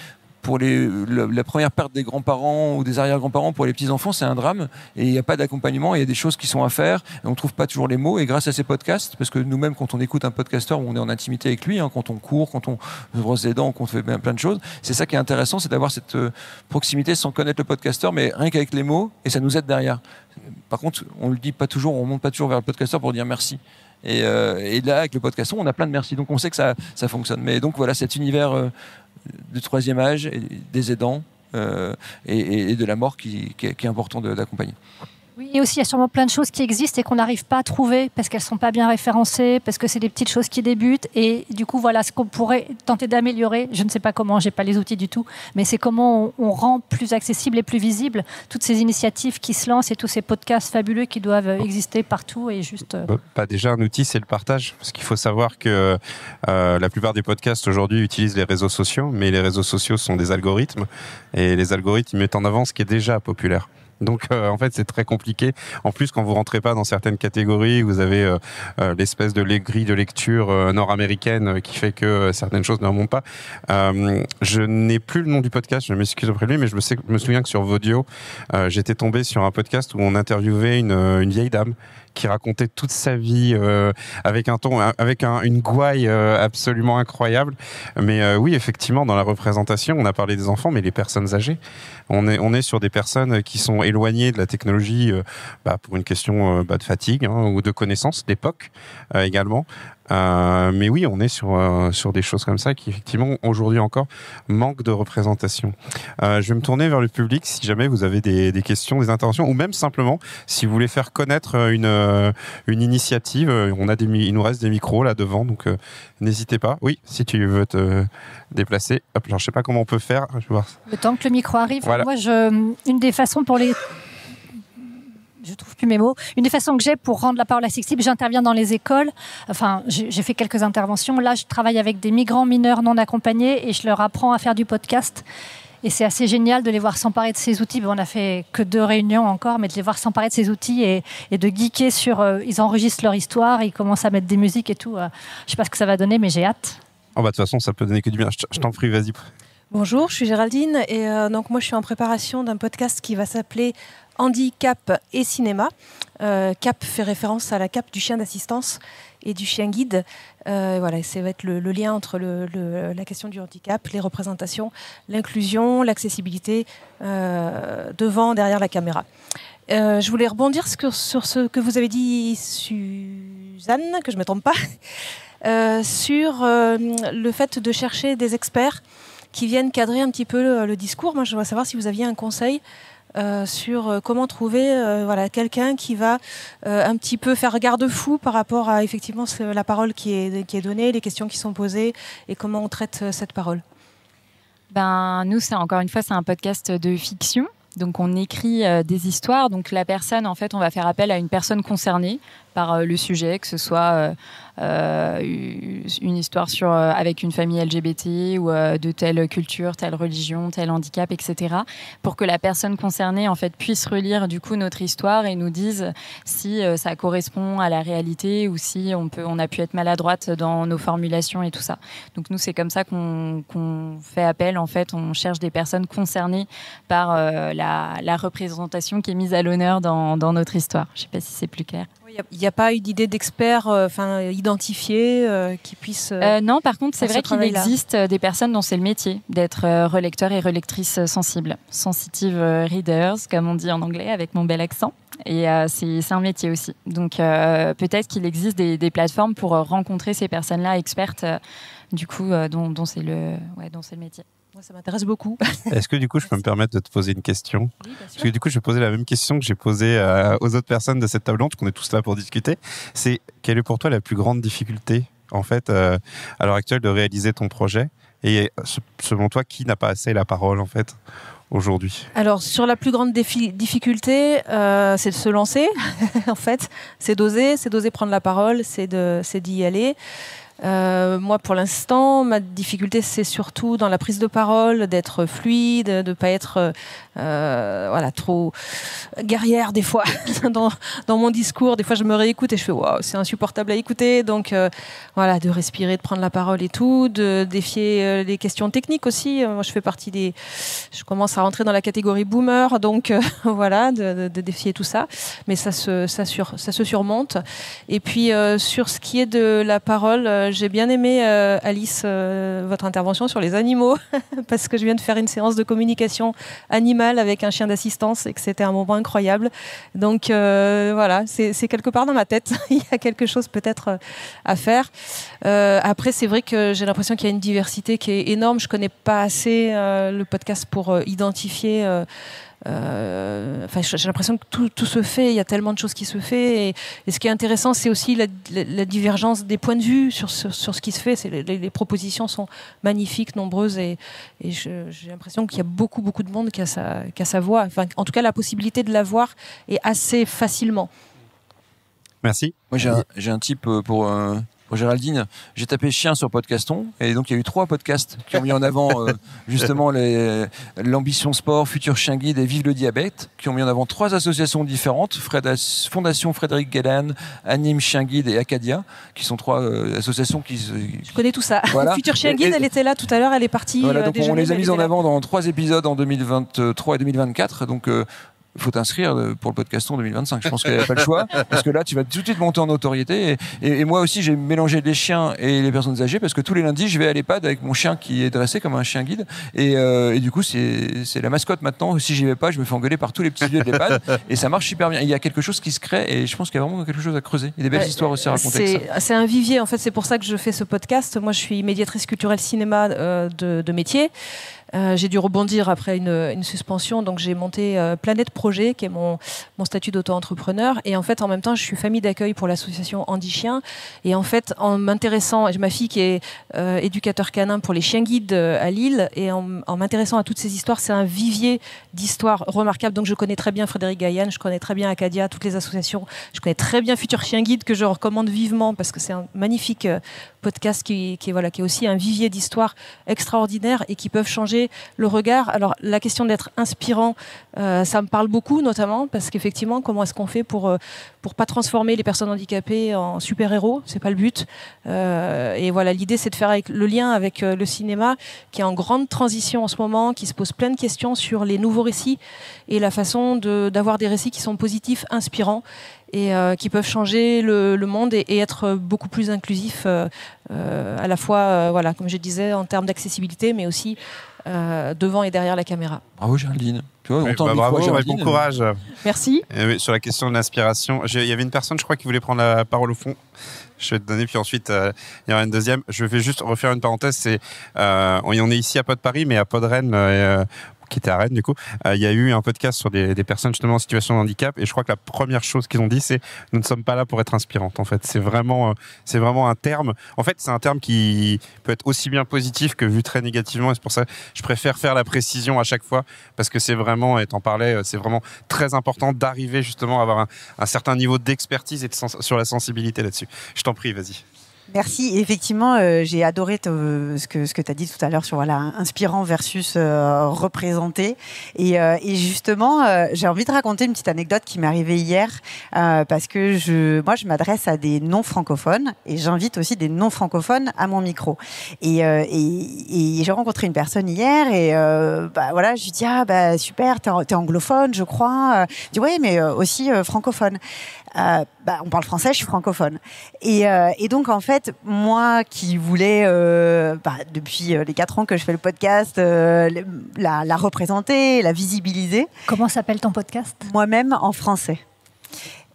pour la première perte des grands-parents ou des arrière-grands-parents, pour les petits-enfants, c'est un drame et il n'y a pas d'accompagnement, il y a des choses qui sont à faire et on ne trouve pas toujours les mots. Et grâce à ces podcasts, parce que nous-mêmes, quand on écoute un podcasteur, on est en intimité avec lui, quand on court, quand on se brosse les dents, quand on fait plein de choses, c'est ça qui est intéressant, c'est d'avoir cette proximité sans connaître le podcasteur, mais rien qu'avec les mots, et ça nous aide derrière. Par contre, on le dit pas toujours, on monte pas toujours vers le podcasteur pour dire merci. Et là, avec le podcasteur, on a plein de merci. Donc on sait que ça fonctionne. Mais donc voilà, cet univers du troisième âge, des aidants et de la mort qui est important d'accompagner. Oui, et aussi, il y a sûrement plein de choses qui existent et qu'on n'arrive pas à trouver parce qu'elles ne sont pas bien référencées, parce que c'est des petites choses qui débutent. Et du coup, voilà ce qu'on pourrait tenter d'améliorer. Je ne sais pas comment, je n'ai pas les outils du tout, mais c'est comment on rend plus accessible et plus visible toutes ces initiatives qui se lancent et tous ces podcasts fabuleux qui doivent exister partout. Et juste... Déjà, un outil, c'est le partage. Parce qu'il faut savoir que la plupart des podcasts aujourd'hui utilisent les réseaux sociaux, mais les réseaux sociaux sont des algorithmes. Et les algorithmes, ils mettent en avant ce qui est déjà populaire. Donc en fait c'est très compliqué. En plus quand vous rentrez pas dans certaines catégories, vous avez l'espèce de grille de lecture nord-américaine qui fait que certaines choses ne remontent pas. Je n'ai plus le nom du podcast, je m'excuse auprès de lui, mais je me souviens que sur Vodio, j'étais tombé sur un podcast où on interviewait une vieille dame qui racontait toute sa vie avec un ton, avec une gouaille absolument incroyable. Mais oui, effectivement, dans la représentation, on a parlé des enfants, mais les personnes âgées, on est sur des personnes qui sont éloignées de la technologie pour une question de fatigue ou de connaissance d'époque également. Mais oui, on est sur des choses comme ça qui, effectivement, aujourd'hui encore, manquent de représentation. Je vais me tourner vers le public si jamais vous avez des questions, des interventions, ou même simplement, si vous voulez faire connaître une initiative. Il nous reste des micros là devant, donc n'hésitez pas. Oui, si tu veux te déplacer. Hop, alors, je sais pas comment on peut faire. Je vais voir. Le temps que le micro arrive, voilà. Moi, une des façons pour les... Je trouve plus mes mots. Une des façons que j'ai pour rendre la parole accessible, j'interviens dans les écoles. Enfin, j'ai fait quelques interventions. Là, je travaille avec des migrants mineurs non accompagnés et je leur apprends à faire du podcast. Et c'est assez génial de les voir s'emparer de ces outils. On n'a fait que 2 réunions encore, mais de les voir s'emparer de ces outils et de geeker sur... ils enregistrent leur histoire, ils commencent à mettre des musiques et tout. Je ne sais pas ce que ça va donner, mais j'ai hâte. De toute façon, ça peut donner que du bien. Je t'en prie, vas-y. Bonjour, je suis Géraldine et donc moi je suis en préparation d'un podcast qui va s'appeler Handicap et cinéma. Cap fait référence à la cape du chien d'assistance et du chien guide. Voilà, ça va être le lien entre la question du handicap, les représentations, l'inclusion, l'accessibilité devant, derrière la caméra. Je voulais rebondir sur ce que vous avez dit, Suzanne, que je ne me trompe pas, sur le fait de chercher des experts qui viennent cadrer un petit peu le discours. Moi, je voudrais savoir si vous aviez un conseil sur comment trouver quelqu'un qui va un petit peu faire garde-fou par rapport à effectivement la parole qui est donnée, les questions qui sont posées et comment on traite cette parole. Nous, c'est encore une fois, c'est un podcast de fiction. Donc, on écrit des histoires. Donc, la personne, en fait, on va faire appel à une personne concernée par le sujet, que ce soit une histoire avec une famille LGBT ou de telle culture, telle religion, tel handicap, etc. Pour que la personne concernée, en fait, puisse relire du coup notre histoire et nous dise si ça correspond à la réalité ou si on a pu être maladroite dans nos formulations et tout ça. Donc, nous, c'est comme ça qu'on fait appel. En fait, on cherche des personnes concernées par la représentation qui est mise à l'honneur dans notre histoire. Je ne sais pas si c'est plus clair. Il n'y a pas eu d'idée d'expert identifié qui puisse... non, par contre, c'est vrai qu'il existe des personnes dont c'est le métier d'être relecteur et relectrice sensible. Sensitive readers, comme on dit en anglais, avec mon bel accent. Et c'est un métier aussi. Donc, peut-être qu'il existe des plateformes pour rencontrer ces personnes-là expertes, dont c'est le métier. Moi, ça m'intéresse beaucoup. Est-ce que du coup, je peux me permettre de te poser une question ? Oui, bien sûr. Parce que du coup, je vais poser la même question que j'ai posée aux autres personnes de cette table ronde, qu'on est tous là pour discuter. C'est quelle est pour toi la plus grande difficulté, en fait, à l'heure actuelle, de réaliser ton projet ? Et selon toi, qui n'a pas assez la parole, en fait, aujourd'hui ? Alors, sur la plus grande difficulté, c'est de se lancer, en fait. C'est d'oser prendre la parole, c'est d'y aller. Moi, pour l'instant, ma difficulté, c'est surtout dans la prise de parole, d'être fluide, de ne pas être trop guerrière des fois dans mon discours. Des fois, je me réécoute et je fais waouh, c'est insupportable à écouter. Donc, de respirer, de prendre la parole et tout, de défier les questions techniques aussi. Moi, je commence à rentrer dans la catégorie boomer, donc de défier tout ça. Mais ça se surmonte. Et puis, sur ce qui est de la parole, j'ai bien aimé, Alice, votre intervention sur les animaux, parce que je viens de faire une séance de communication animale avec un chien d'assistance et que c'était un moment incroyable. Donc, c'est quelque part dans ma tête. Il y a quelque chose peut-être à faire. Après, c'est vrai que j'ai l'impression qu'il y a une diversité qui est énorme. Je ne connais pas assez le podcast pour identifier j'ai l'impression que tout se fait. Il y a tellement de choses qui se fait. Et ce qui est intéressant, c'est aussi la divergence des points de vue sur ce qui se fait. Les propositions sont magnifiques, nombreuses, et j'ai l'impression qu'il y a beaucoup de monde qui a sa voix. Enfin, en tout cas, la possibilité de la voir est assez facilement. Merci. Moi, j'ai un type pour Géraldine. J'ai tapé chien sur Podcaston, et donc il y a eu 3 podcasts qui ont mis en avant justement l'ambition sport, Futur Chien Guide et Vive le diabète, qui ont mis en avant 3 associations différentes, Fondation Frédéric Galland, Anime Chien Guide et Acadia, qui sont 3 associations qui... Je connais tout ça. Voilà. Futur Chien Guide, elle était là tout à l'heure, elle est partie. Voilà, donc on les a mis en avant là. dans 3 épisodes en 2023 et 2024, donc il faut t'inscrire pour le Podcaston 2025. Je pense qu'il n'y a pas le choix, parce que là, tu vas tout de suite monter en notoriété. Et moi aussi, j'ai mélangé les chiens et les personnes âgées, parce que tous les lundis, je vais à l'EHPAD avec mon chien qui est dressé comme un chien guide. Et du coup, c'est la mascotte maintenant. Si j'y vais pas, je me fais engueuler par tous les petits vieux de l'EHPAD. Et ça marche super bien. Il y a quelque chose qui se crée, et je pense qu'il y a vraiment quelque chose à creuser. Il y a des belles histoires aussi à raconter. C'est un vivier, en fait. C'est pour ça que je fais ce podcast. Moi, je suis médiatrice culturelle cinéma de métier. J'ai dû rebondir après une suspension, donc j'ai monté Planète Projet, qui est mon statut d'auto-entrepreneur. Et en fait, en même temps, je suis famille d'accueil pour l'association Andy Chien. Et en fait, en m'intéressant, j'ai ma fille qui est éducateur canin pour les chiens guides à Lille, et en m'intéressant à toutes ces histoires, c'est un vivier d'histoires remarquables. Donc je connais très bien Frédéric Gaillan, je connais très bien Acadia, toutes les associations. Je connais très bien Futur Chien Guide, que je recommande vivement, parce que c'est un magnifique podcast qui est aussi un vivier d'histoires extraordinaires et qui peuvent changer le regard. Alors la question d'être inspirant, ça me parle beaucoup, notamment parce qu'effectivement, comment est-ce qu'on fait pour pas transformer les personnes handicapées en super-héros? C'est pas le but. Et voilà, l'idée, c'est de faire le lien avec le cinéma, qui est en grande transition en ce moment, qui se pose plein de questions sur les nouveaux récits et la façon d'avoir des récits qui sont positifs, inspirants, et qui peuvent changer le monde et être beaucoup plus inclusifs, à la fois, voilà, comme je disais, en termes d'accessibilité, mais aussi devant et derrière la caméra. Bravo Géraldine. Tu vois, bravo, bon courage. Merci. Oui, sur la question de l'inspiration, il y avait une personne, je crois, qui voulait prendre la parole au fond. Je vais te donner, puis ensuite, il y aura une deuxième. Je vais juste refaire une parenthèse. On est ici à Pod Paris, mais à Pod Rennes, qui était à Rennes du coup, il y a eu un podcast sur des personnes justement en situation de handicap, et je crois que la première chose qu'ils ont dit, c'est nous ne sommes pas là pour être inspirantes. En fait, c'est vraiment un terme. En fait, c'est un terme qui peut être aussi bien positif que vu très négativement, et c'est pour ça que je préfère faire la précision à chaque fois, parce que c'est vraiment, et t'en parlais, c'est vraiment très important d'arriver justement à avoir un certain niveau d'expertise et sur la sensibilité là-dessus. Je t'en prie, vas-y. Merci. Effectivement, j'ai adoré ce que tu as dit tout à l'heure sur inspirant versus représenté. Et justement, j'ai envie de raconter une petite anecdote qui m'est arrivée hier, parce que moi, je m'adresse à des non-francophones, et j'invite aussi des non-francophones à mon micro. Et j'ai rencontré une personne hier, et voilà, je lui dis super, t'es anglophone, je crois. Je dis ouais, mais aussi francophone. On parle français, je suis francophone. Et donc, en fait, moi qui voulais, depuis les 4 ans que je fais le podcast, la représenter, la visibiliser. Comment s'appelle ton podcast ? Moi-même en français.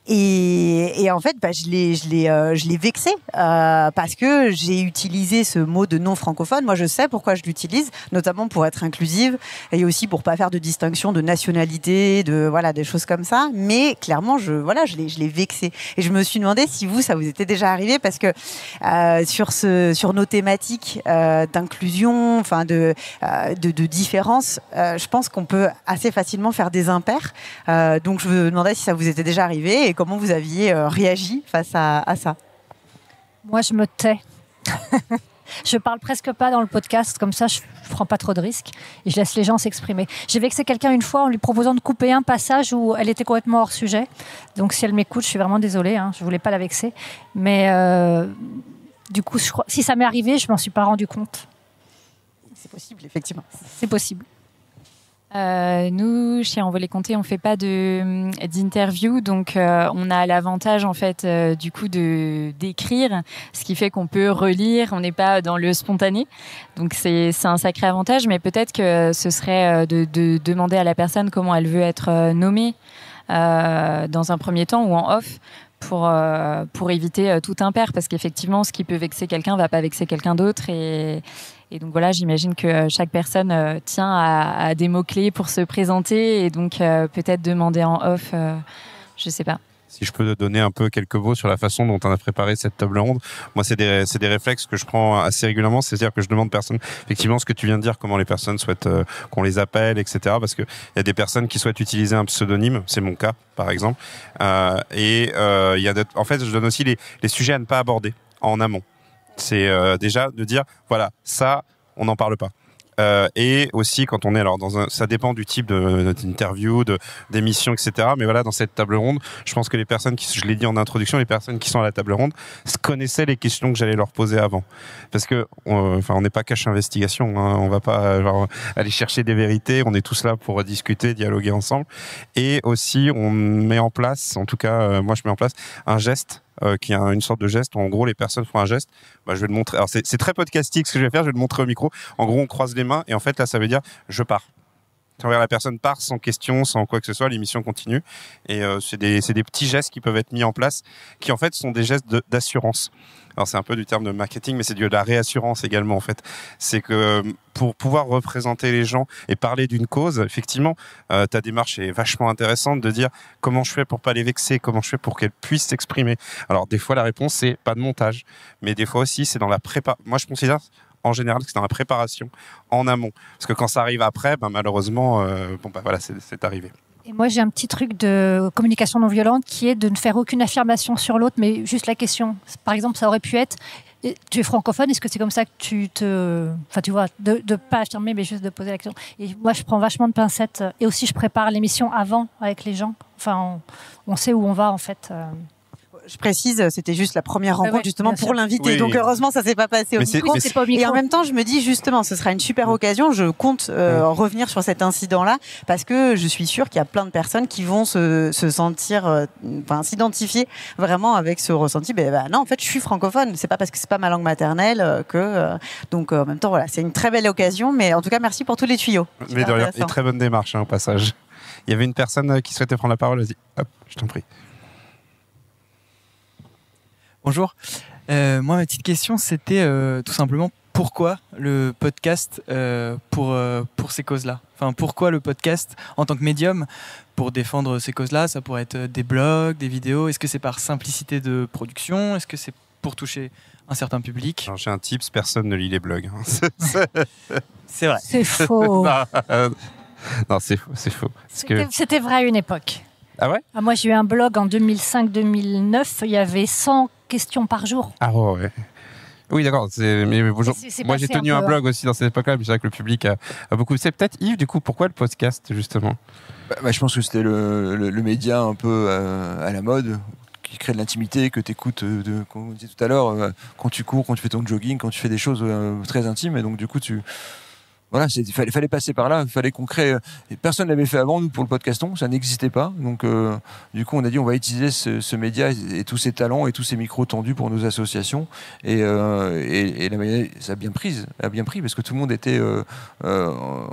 Et en fait, je l'ai vexé parce que j'ai utilisé ce mot de non francophone. Moi, je sais pourquoi je l'utilise, notamment pour être inclusive et aussi pour pas faire de distinction de nationalité, des choses comme ça. Mais clairement, je l'ai vexé. Et je me suis demandé si ça vous était déjà arrivé, parce que sur nos thématiques d'inclusion, de différence, je pense qu'on peut assez facilement faire des impairs. Donc, je me demandais si ça vous était déjà arrivé. Et comment vous aviez réagi face à ça? Moi, je me tais. Je parle presque pas dans le podcast, comme ça je prends pas trop de risques et je laisse les gens s'exprimer. J'ai vexé quelqu'un une fois en lui proposant de couper un passage où elle était complètement hors sujet. Donc si elle m'écoute, je suis vraiment désolée, je voulais pas la vexer. Mais du coup, si ça m'est arrivé, je m'en suis pas rendu compte. C'est possible, effectivement. C'est possible. Nous, chez Envolé Comté, on fait pas d'interview, donc on a l'avantage en fait du coup d'écrire, ce qui fait qu'on peut relire. On n'est pas dans le spontané, donc c'est un sacré avantage. Mais peut-être que ce serait de demander à la personne comment elle veut être nommée dans un premier temps ou en off. Pour éviter tout impair, parce qu'effectivement, ce qui peut vexer quelqu'un va pas vexer quelqu'un d'autre, et Et donc voilà, j'imagine que chaque personne tient à des mots-clés pour se présenter et donc peut-être demander en off, je sais pas. Si je peux te donner un peu quelques mots sur la façon dont on a préparé cette table ronde, moi c'est des réflexes que je prends assez régulièrement, c'est-à-dire que je demande aux personnes, effectivement ce que tu viens de dire, comment les personnes souhaitent qu'on les appelle, etc. Parce que il y a des personnes qui souhaitent utiliser un pseudonyme, c'est mon cas par exemple, il y a en fait je donne aussi les sujets à ne pas aborder en amont. C'est déjà de dire voilà, ça on n'en parle pas. Et aussi quand on est alors ça dépend du type d'interview, d'émission, etc. Mais voilà, dans cette table ronde, je pense que les personnes je l'ai dit en introduction, les personnes qui sont à la table ronde connaissaient les questions que j'allais leur poser avant, parce que on n'est pas cache investigation, hein, on va pas aller chercher des vérités, on est tous là pour discuter, dialoguer ensemble, et aussi on met en place, en tout cas moi je mets en place un geste. Qui a une sorte de geste où en gros les personnes font un geste, je vais le montrer, alors c'est très podcastique ce que je vais faire, je vais le montrer au micro, en gros on croise les mains et en fait là ça veut dire je pars. La personne part sans question, sans quoi que ce soit, l'émission continue et c'est des petits gestes qui peuvent être mis en place qui en fait sont des gestes d'assurance. Alors c'est un peu du terme de marketing, mais c'est de la réassurance également en fait. C'est que pour pouvoir représenter les gens et parler d'une cause, effectivement, ta démarche est vachement intéressante de dire comment je fais pour pas les vexer, comment je fais pour qu'elles puissent s'exprimer. Alors des fois la réponse c'est pas de montage, mais des fois aussi c'est dans la préparation. Moi je considère en général que c'est dans la préparation en amont, parce que quand ça arrive après, malheureusement, voilà, c'est arrivé. Et moi, j'ai un petit truc de communication non violente qui est de ne faire aucune affirmation sur l'autre, mais juste la question. Par exemple, ça aurait pu être tu es francophone, est-ce que c'est comme ça que tu te. Enfin, tu vois, de ne pas affirmer, mais juste de poser la question. Et moi, je prends vachement de pincettes. Et aussi, je prépare l'émission avant avec les gens. Enfin, on sait où on va, en fait. Je précise, c'était juste la première rencontre justement pour l'inviter. Oui. Donc heureusement, ça s'est pas passé au micro. C'est pas au micro. Et en même temps, je me dis justement, ce sera une super occasion. Je compte revenir sur cet incident-là parce que je suis sûre qu'il y a plein de personnes qui vont se sentir, s'identifier vraiment avec ce ressenti. Non, en fait, je suis francophone. C'est pas parce que c'est pas ma langue maternelle que. Donc en même temps, voilà, c'est une très belle occasion. Mais en tout cas, merci pour tous les tuyaux. Mais de rien, et très bonne démarche au passage. Il y avait une personne qui souhaitait prendre la parole. Vas-y, hop, je t'en prie. Bonjour. Moi, ma petite question, c'était tout simplement pourquoi le podcast pour ces causes-là. Enfin, pourquoi le podcast en tant que médium pour défendre ces causes-là? Ça pourrait être des blogs, des vidéos. Est-ce que c'est par simplicité de production? Est-ce que c'est pour toucher un certain public? Alors, j'ai un tips, personne ne lit les blogs. C'est vrai. C'est faux. Non, c'est faux. C'était vrai à une époque. Ah ouais? Moi, j'ai eu un blog en 2005-2009. Il y avait 100 questions par jour. Ah ouais. Oui, d'accord. Moi, j'ai tenu un blog aussi dans cette époque-là, mais c'est vrai que le public a beaucoup. C'est peut-être Yves, du coup, pourquoi le podcast, justement? Je pense que c'était le média un peu à la mode, qui crée de l'intimité, que tu écoutes, comme on disait tout à l'heure, quand tu cours, quand tu fais ton jogging, quand tu fais des choses très intimes. Et donc, du coup, voilà, il fallait passer par là, il fallait qu'on crée. Personne ne l'avait fait avant nous pour le podcaston, ça n'existait pas. Donc, du coup, on a dit on va utiliser ce média et tous ses talents et tous ces micros tendus pour nos associations. Et la manière, ça a bien pris parce que tout le monde était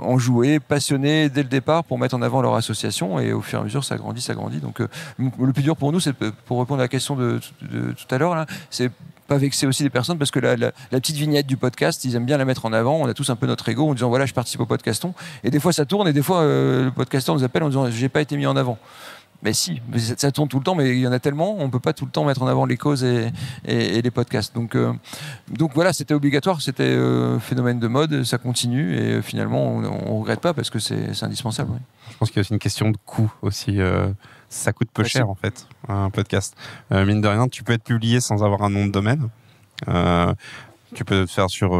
enjoué, passionné dès le départ pour mettre en avant leur association. Et au fur et à mesure, ça grandit. Donc, le plus dur pour nous, c'est pour répondre à la question de tout à l'heure, là, c'est pas vexer aussi des personnes parce que la petite vignette du podcast, ils aiment bien la mettre en avant. On a tous un peu notre ego en disant voilà, je participe au podcaston. Et des fois ça tourne et des fois le podcasteur nous appelle en disant j'ai pas été mis en avant. Mais si, ça tourne tout le temps, mais il y en a tellement, on peut pas tout le temps mettre en avant les causes et les podcasts. Donc voilà, c'était obligatoire, c'était phénomène de mode, ça continue et finalement on regrette pas parce que c'est indispensable. Oui. Je pense qu'il y a aussi une question de coût aussi. Ça coûte peu cher en fait, un podcast. Mine de rien, tu peux être publié sans avoir un nom de domaine. Tu peux le faire sur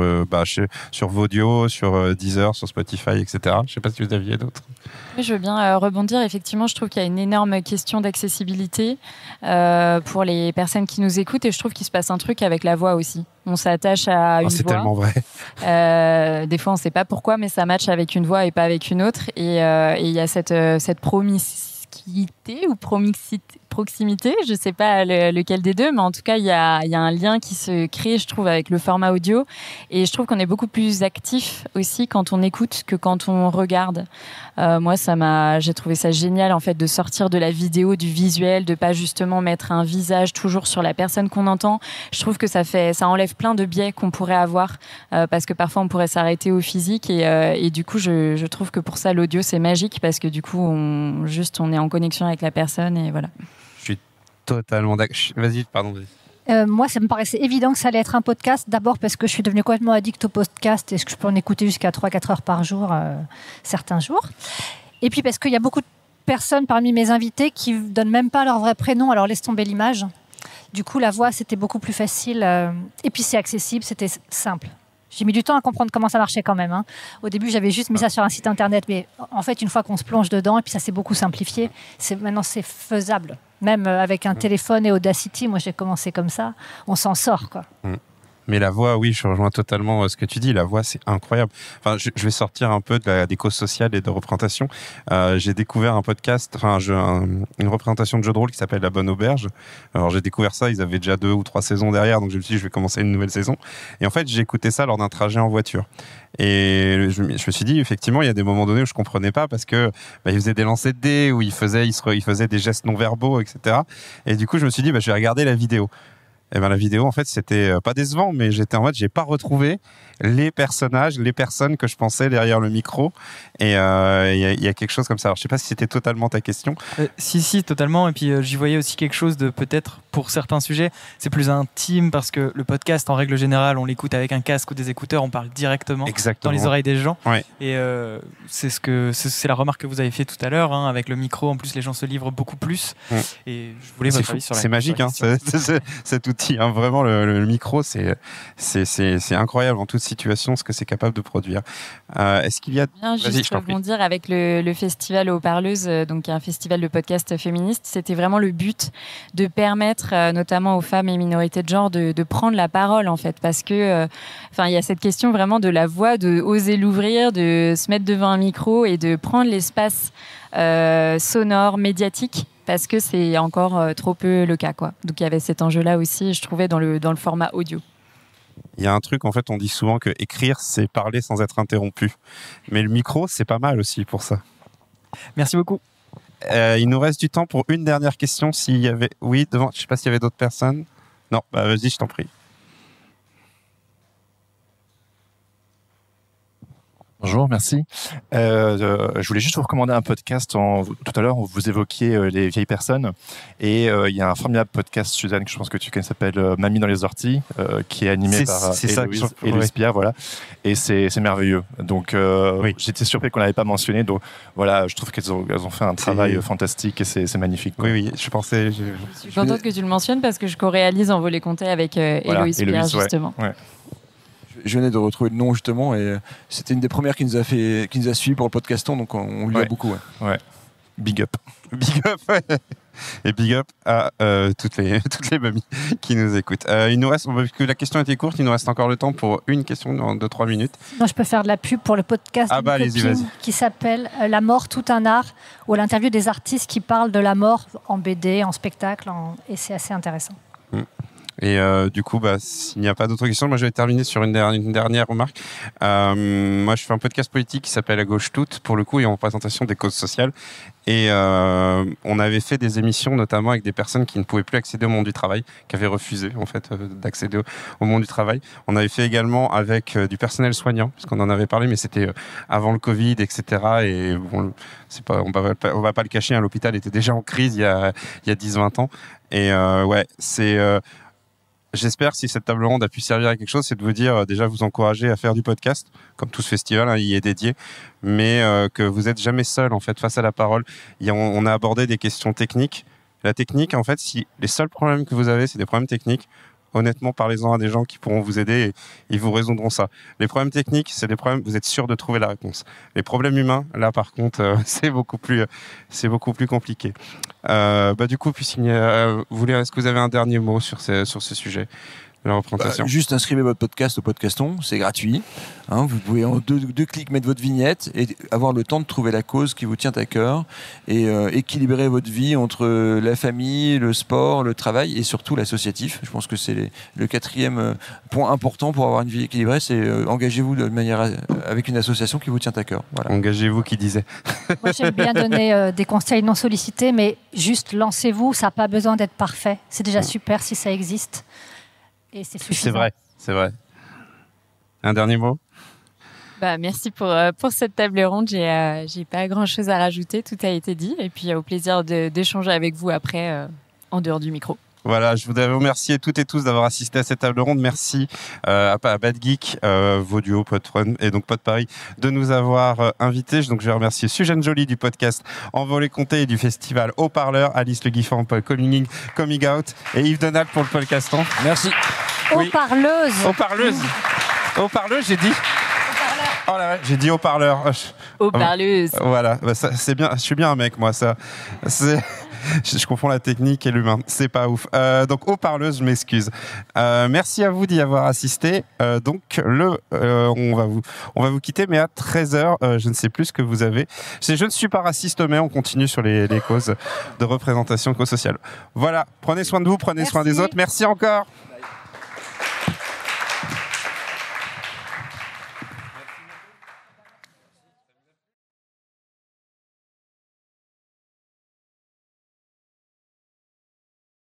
Vodio, sur Deezer, sur Spotify, etc. Je ne sais pas si vous aviez d'autres. Oui, je veux bien rebondir. Effectivement, je trouve qu'il y a une énorme question d'accessibilité pour les personnes qui nous écoutent et je trouve qu'il se passe un truc avec la voix aussi. On s'attache à une voix. C'est tellement vrai. Des fois, on ne sait pas pourquoi, mais ça matche avec une voix et pas avec une autre. Et il y a cette promesse proximité ou proximité, je ne sais pas lequel des deux, mais en tout cas, il y a un lien qui se crée, je trouve, avec le format audio. Et je trouve qu'on est beaucoup plus actif aussi quand on écoute que quand on regarde. Moi, j'ai trouvé ça génial, en fait, de sortir de la vidéo, du visuel, de pas justement mettre un visage toujours sur la personne qu'on entend. Je trouve que ça enlève plein de biais qu'on pourrait avoir, parce que parfois, on pourrait s'arrêter au physique. Et du coup, je trouve que pour ça, l'audio, c'est magique, parce que du coup, on est en connexion avec la personne, et voilà. Je suis totalement d'accord. Vas-y. Moi, ça me paraissait évident que ça allait être un podcast. D'abord parce que je suis devenue complètement addict au podcast et que je peux en écouter jusqu'à 3-4 heures par jour, certains jours. Et puis parce qu'il y a beaucoup de personnes parmi mes invités qui ne donnent même pas leur vrai prénom, alors laisse tomber l'image. Du coup, la voix, c'était beaucoup plus facile. Et puis c'est accessible, c'était simple. J'ai mis du temps à comprendre comment ça marchait quand même. Au début, j'avais juste mis ça sur un site internet. Mais en fait, une fois qu'on se plonge dedans, et puis ça s'est beaucoup simplifié, maintenant c'est faisable. Même avec un téléphone et Audacity, moi j'ai commencé comme ça, on s'en sort, quoi. Mais la voix, oui, je rejoins totalement ce que tu dis. La voix, c'est incroyable. Enfin, je vais sortir un peu des causes sociales et de représentation. J'ai découvert un podcast, une représentation de jeu de rôle qui s'appelle La Bonne Auberge. Alors, j'ai découvert ça, ils avaient déjà 2 ou 3 saisons derrière, donc je me suis dit, je vais commencer une nouvelle saison. Et en fait, j'ai écouté ça lors d'un trajet en voiture. Et je me suis dit, effectivement, il y a des moments donnés où je comprenais pas parce que ils faisaient des lancers de dés, où ils faisaient des gestes non verbaux, etc. Et du coup, je me suis dit, je vais regarder la vidéo. Et la vidéo, en fait, c'était pas décevant, mais j'étais en mode, j'ai pas retrouvé les personnages, les personnes que je pensais derrière le micro. Et il y a quelque chose comme ça. Alors, je sais pas si c'était totalement ta question. Si, totalement. Et puis, j'y voyais aussi quelque chose de peut-être, pour certains sujets, c'est plus intime parce que le podcast, en règle générale, on l'écoute avec un casque ou des écouteurs, on parle directement dans les oreilles des gens. Ouais. Et c'est la remarque que vous avez fait tout à l'heure, avec le micro. En plus, les gens se livrent beaucoup plus. Et je voulais votre avis sur la question. C'est magique, cet outil. Vraiment, le micro, c'est incroyable en toute situation ce que c'est capable de produire. Est-ce qu'il y a... Bien, juste rebondir avec le festival aux Parleuses, donc un festival de podcast féministe. C'était vraiment le but de permettre, notamment aux femmes et minorités de genre, de prendre la parole, en fait, parce que il y a cette question vraiment de la voix, de oser l'ouvrir, de se mettre devant un micro et de prendre l'espace sonore, médiatique, parce que c'est encore trop peu le cas, quoi. Donc il y avait cet enjeu-là aussi, je trouvais, dans le format audio. Il y a un truc, en fait, on dit souvent que écrire, c'est parler sans être interrompu. Mais le micro, c'est pas mal aussi pour ça. Merci beaucoup. Il nous reste du temps pour une dernière question. S'il y avait... Oui, devant... Je sais pas s'il y avait d'autres personnes. Non, vas-y, je t'en prie. Bonjour, merci. Je voulais juste vous recommander un podcast. Tout à l'heure, vous évoquiez les vieilles personnes. Et il y a un formidable podcast, Suzanne, que je pense que tu connais, qui s'appelle Mamie dans les orties, qui est animé par Héloïse Pierre. Voilà. Et c'est merveilleux. Donc, j'étais surpris qu'on ne l'avait pas mentionné. Donc, voilà, je trouve qu'elles ont fait un travail fantastique et c'est magnifique, quoi. Oui, je pensais... Je suis contente que tu le mentionnes parce que je co-réalise En Voler Compter avec Héloïse Pierre, justement. Ouais. Je venais de retrouver le nom justement et c'était une des premières qui nous a suivi pour le podcaston, donc on lui a beaucoup. Ouais. Big up. Big up, ouais. Et big up à toutes les mamies qui nous écoutent. Il nous reste, vu que la question était courte, il nous reste encore le temps pour une question dans 2-3 minutes. Moi, je peux faire de la pub pour le podcast qui s'appelle La mort, tout un art, où elle interviewe des artistes qui parlent de la mort en BD, en spectacle, et c'est assez intéressant. Et du coup, s'il n'y a pas d'autres questions, moi je vais terminer sur une dernière remarque. Moi je fais un podcast politique qui s'appelle À gauche toute, pour le coup, et en représentation des causes sociales. Et on avait fait des émissions notamment avec des personnes qui ne pouvaient plus accéder au monde du travail, qui avaient refusé en fait d'accéder au monde du travail. On avait fait également avec du personnel soignant, parce qu'on en avait parlé, mais c'était avant le Covid, etc. Et bon, on va pas le cacher, l'hôpital était déjà en crise il y a 10-20 ans. Et j'espère, si cette table ronde a pu servir à quelque chose, c'est de vous dire, déjà vous encourager à faire du podcast, comme tout ce festival, il y est dédié, mais que vous n'êtes jamais seul en fait face à la parole. On a abordé des questions techniques. La technique, en fait, si les seuls problèmes que vous avez, c'est des problèmes techniques, honnêtement, parlez-en à des gens qui pourront vous aider et ils vous résoudront ça. Les problèmes techniques, c'est des problèmes, vous êtes sûr de trouver la réponse. Les problèmes humains, là, par contre, c'est beaucoup plus compliqué. Du coup, est-ce que vous avez un dernier mot sur ce sujet? la représentation. Juste inscrivez votre podcast au Podcaston, c'est gratuit. Hein, vous pouvez en deux clics mettre votre vignette et avoir le temps de trouver la cause qui vous tient à cœur et équilibrer votre vie entre la famille, le sport, le travail et surtout l'associatif. Je pense que c'est le quatrième point important pour avoir une vie équilibrée, c'est engagez-vous de manière avec une association qui vous tient à cœur. Voilà. Engagez-vous qui disait. Moi, j'aime bien donner des conseils non sollicités, mais juste lancez-vous, ça n'a pas besoin d'être parfait. C'est déjà super si ça existe. Et c'est suffisant. C'est vrai. Un dernier mot? Merci pour cette table ronde. J'ai pas grand-chose à rajouter. Tout a été dit. Et puis, au plaisir d'échanger avec vous après, en dehors du micro. Voilà, je voudrais vous remercier toutes et tous d'avoir assisté à cette table ronde. Merci à Bad Geek, vos duos, Podfun et donc Pod Paris de nous avoir invités. Donc je vais remercier Suzanne Joly du podcast Envolée Comté et du festival Haut-Parleur, Alice Le Guiffant pour Coming Out et Yves Donald pour le podcaston. Merci. Haut-parleuse. Haut-parleuse, j'ai dit. Oh là, j'ai dit haut-parleur. Haut-parleuse. Voilà, c'est bien. Je suis bien un mec, moi. Ça, je confonds la technique et l'humain. C'est pas ouf. Donc haut-parleuse, je m'excuse. Merci à vous d'y avoir assisté. Donc on va vous quitter, mais à 13h, je ne sais plus ce que vous avez. Je ne suis pas raciste, mais on continue sur les causes de représentation éco-sociale. Voilà. Prenez soin de vous, prenez soin des autres. Merci encore.